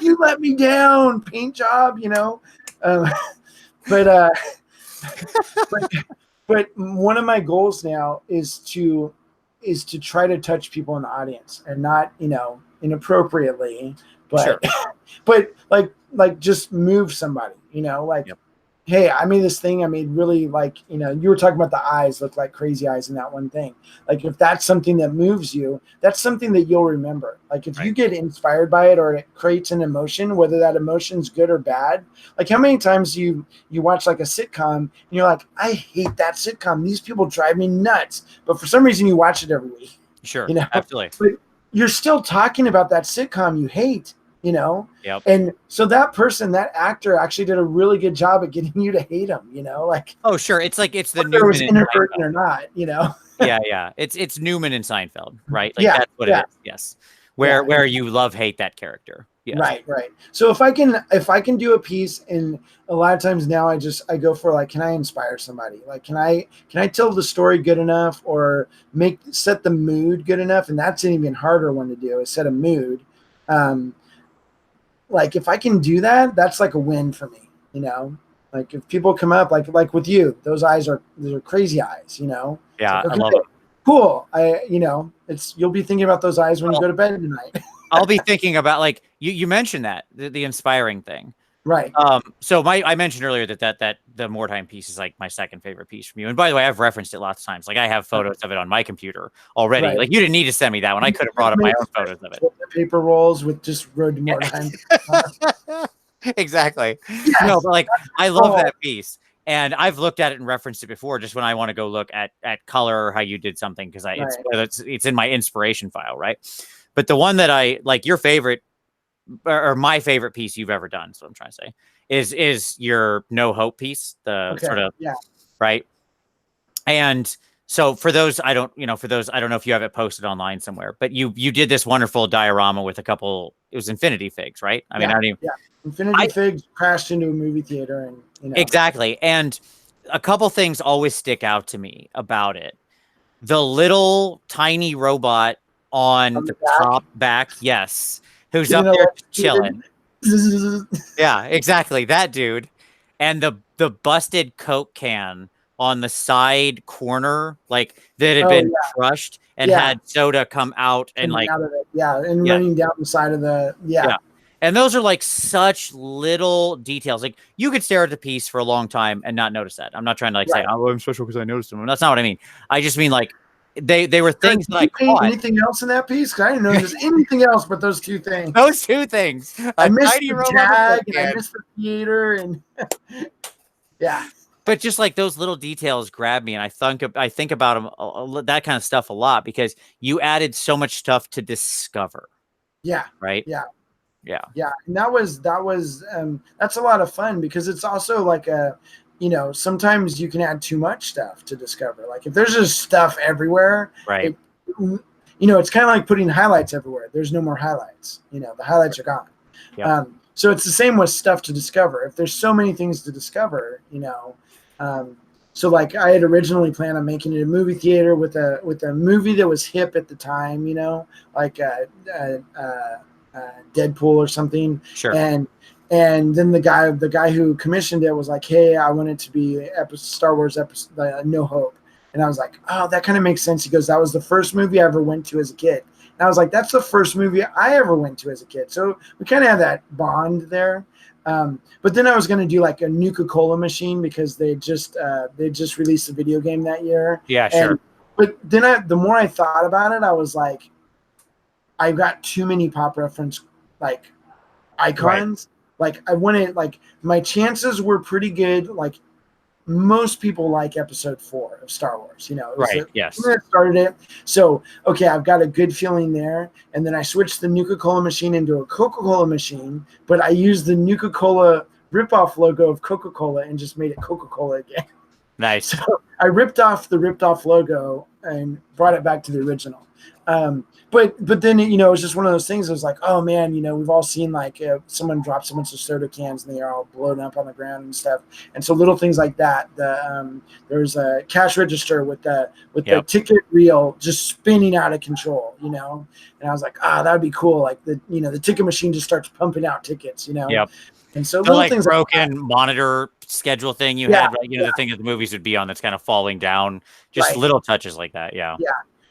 You let me down, paint job, you know? But one of my goals now is to try to touch people in the audience, and not, you know, inappropriately, but but like just move somebody, you know, like, hey, I made this thing. I made really, like, you know, you were talking about the eyes look like crazy eyes in that one thing. Like, if that's something that moves you, that's something that you'll remember. Like, if you get inspired by it or it creates an emotion, whether that emotion's good or bad. Like, how many times you watch like a sitcom and you're like, I hate that sitcom. These people drive me nuts. But for some reason you watch it every week. Sure. You know? Absolutely. But you're still talking about that sitcom you hate. You know, and so that person, that actor, actually did a really good job at getting you to hate him. You know, like, oh sure, it's like it's the whether it was inadvertent or not. You know, it's Newman in Seinfeld, right? Like, that's what it is. Yes, where you love hate that character. Yes. Right. So if I can do a piece, and a lot of times now I go for, like, can I inspire somebody? Like, can I tell the story good enough, or set the mood good enough? And that's an even harder one to do, is set a mood. Like, if I can do that, that's like a win for me, you know? Like, if people come up, like with you, those are crazy eyes, you know? Yeah, like, okay, I love it. Cool. You know, you'll be thinking about those eyes when you go to bed tonight. I'll be thinking about, like, you mentioned that, the inspiring thing. Right. So I mentioned earlier that the Mordheim piece is like my second favorite piece from you. And by the way, I've referenced it lots of times. Like, I have photos of it on my computer already. Like, you didn't need to send me that one. I could have brought up my own photos of it. Paper rolls with just Road to Mordheim. Exactly. Yes. No, but like, I love that piece. And I've looked at it and referenced it before, just when I want to go look at color, or how you did something, because it's in my inspiration file, right? But the one that I like, your favorite, or my favorite piece you've ever done, so I'm trying to say, is your No Hope piece, sort of, right? And so for those, I don't know if you have it posted online somewhere, but you did this wonderful diorama with a couple, it was Infinity Figs, right? I mean, Infinity Figs crashed into a movie theater, and, you know. Exactly. And a couple things always stick out to me about it. The little tiny robot on the top back, who's up there chilling. Yeah, exactly. That dude. And the busted Coke can on the side corner, like, that had been crushed and had soda come out and like out of it. And running down the side of the And those are like such little details. Like, you could stare at the piece for a long time and not notice that. I'm not trying to say, oh, I'm special because I noticed them. That's not what I mean. I just mean, like, they were things that I caught. Anything else in that piece? Because I didn't know there's anything else but those two things. Those two things. I missed the Jag, and I missed the theater, and But just like those little details grab me, and I think about them, that kind of stuff, a lot, because you added so much stuff to discover. Yeah. Right. Yeah. And that's a lot of fun, because it's also like you know, sometimes you can add too much stuff to discover. Like, if there's just stuff everywhere, right? You know, it's kind of like putting highlights everywhere. There's no more highlights. You know, the highlights are gone. Yep. So it's the same with stuff to discover. If there's so many things to discover, you know. So, like, I had originally planned on making it a movie theater with a movie that was hip at the time, you know, like Deadpool or something. Sure. And then the guy who commissioned it was like, hey, I want it to be Star Wars episode No Hope. And I was like, oh, that kind of makes sense. He goes, that was the first movie I ever went to as a kid. And I was like, that's the first movie I ever went to as a kid. So we kind of have that bond there. But then I was going to do like a Nuka-Cola machine because they just released a video game that year. Yeah, sure. But then the more I thought about it, I was like, I got too many pop reference like icons. Right. Like I wanted, like my chances were pretty good. Like most people like episode 4 of Star Wars, it was yes. that started it. So, okay, I've got a good feeling there. And then I switched the Nuka-Cola machine into a Coca-Cola machine, but I used the Nuka-Cola ripoff logo of Coca-Cola and just made it Coca-Cola again. Nice. So I ripped off the ripped off logo and brought it back to the original. But then, it was just one of those things. It was like, oh man, we've all seen like someone drops a bunch of soda cans and they're all blown up on the ground and stuff. And so little things like that. There's a cash register with the ticket reel just spinning out of control, And I was like, that would be cool. Like the ticket machine just starts pumping out tickets, Yep. And so the little things broken like monitor schedule thing you had, right? The thing that the movies would be on that's kind of falling down. Just little touches like that. Yeah.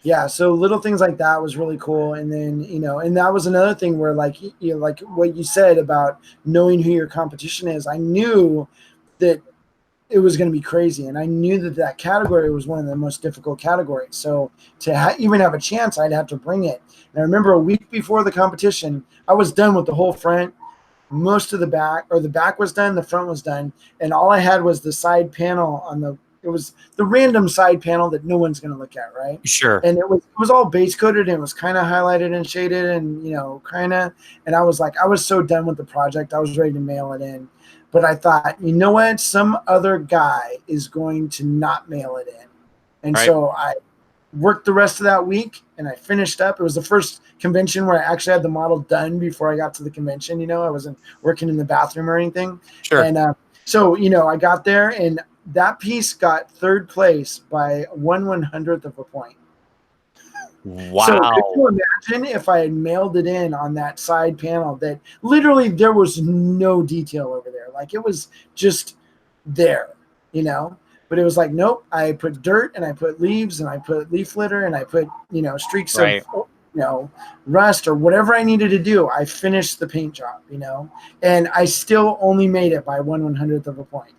Yeah, so little things like that was really cool, and then and that was another thing where like like what you said about knowing who your competition is. I knew that it was going to be crazy, and I knew that category was one of the most difficult categories. So to even have a chance, I'd have to bring it. And I remember a week before the competition, I was done with the whole front, most of the back, or the back was done, the front was done, and all I had was the side panel on the. It was the random side panel that no one's going to look at, right? Sure. And it was all base coated and it was kind of highlighted and shaded and, and I was like, I was so done with the project. I was ready to mail it in. But I thought, you know what? Some other guy is going to not mail it in. And so I worked the rest of that week and I finished up. It was the first convention where I actually had the model done before I got to the convention. I wasn't working in the bathroom or anything. Sure. And so, I got there and that piece got third place by 1/100th of a point. Wow. So could you imagine if I had mailed it in on that side panel that literally there was no detail over there? Like it was just there, But it was like, nope, I put dirt and I put leaves and I put leaf litter and I put, streaks of rust or whatever I needed to do. I finished the paint job, and I still only made it by 1/100th of a point.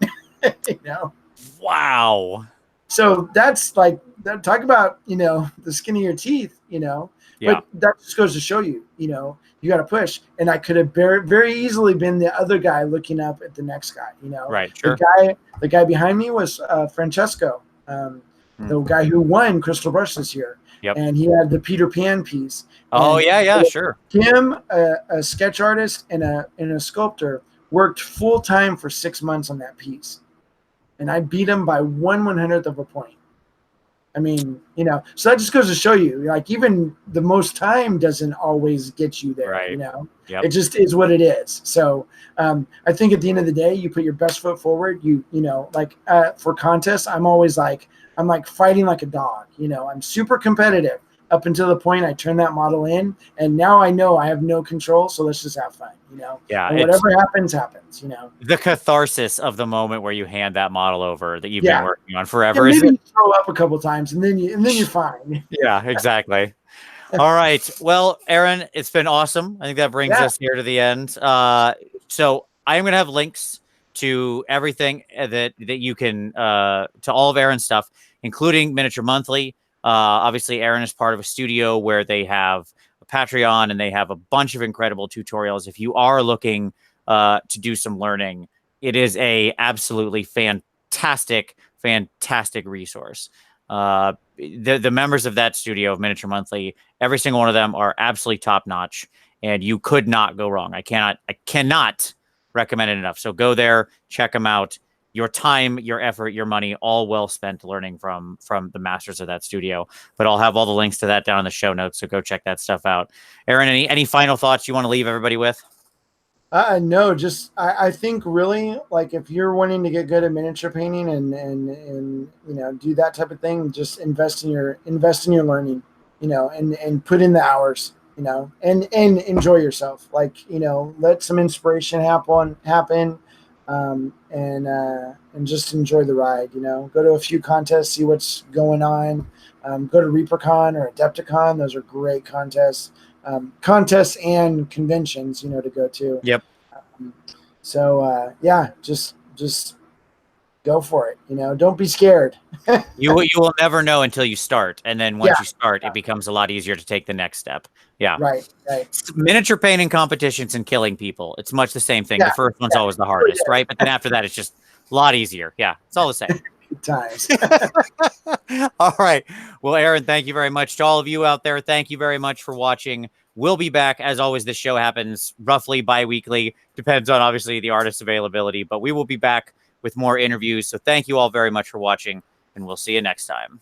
Wow. So that's like talk about the skin of your teeth, But that just goes to show you, you got to push. And I could have very easily been the other guy looking up at the next guy, Right. Sure. The guy behind me was Francesco, the guy who won Crystal Brush this year. Yep. And he had the Peter Pan piece. Oh, and sure. Him, a sketch artist and a sculptor, worked full time for 6 months on that piece. And I beat him by 1/100th of a point. I mean, so that just goes to show you, like, even the most time doesn't always get you there, right. Yep. It just is what it is. So I think at the end of the day, you put your best foot forward. For contests, I'm always like, fighting like a dog, I'm super competitive up until the point I turn that model in. And now I know I have no control. So let's just have fun, Yeah. And whatever happens, The catharsis of the moment where you hand that model over that you've been working on forever. Yeah, maybe you throw up a couple times and then you're fine. Yeah, exactly. All right. Well, Aaron, it's been awesome. I think that brings us here to the end. So I am going to have links to everything that you can, to all of Aaron's stuff, including Miniature Monthly. Obviously, Aaron is part of a studio where they have a Patreon and they have a bunch of incredible tutorials. If you are looking to do some learning, it is a absolutely fantastic resource. The members of that studio of Miniature Monthly, every single one of them are absolutely top notch, and you could not go wrong. I cannot recommend it enough. So go there, check them out. Your time, your effort, your money, all well spent learning from the masters of that studio. But I'll have all the links to that down in the show notes, so go check that stuff out. Aaron, any final thoughts you want to leave everybody with? No, just I think really, like, if you're wanting to get good at miniature painting and do that type of thing, just invest in your learning, and put in the hours, and enjoy yourself. Like, let some inspiration happen. and just enjoy the ride. You know, go to a few contests, see what's going on. Go to ReaperCon or Adepticon; those are great contests. Contests and conventions, you know, to go to. Yep. Yeah, just go for it. You know, don't be scared. You will never know until you start, and then once Yeah. you start, it becomes a lot easier to take the next step. Yeah. Right. Miniature painting competitions and killing people. It's much the same thing. Yeah, The first one's yeah. always the hardest, right? But then after that, it's just a lot easier. Yeah, it's all the same. Good times. All right. Well, Aaron, thank you very much. To all of you out there, thank you very much for watching. We'll be back. As always, this show happens roughly bi-weekly. Depends on, obviously, the artist's availability. But we will be back with more interviews. So thank you all very much for watching, and we'll see you next time.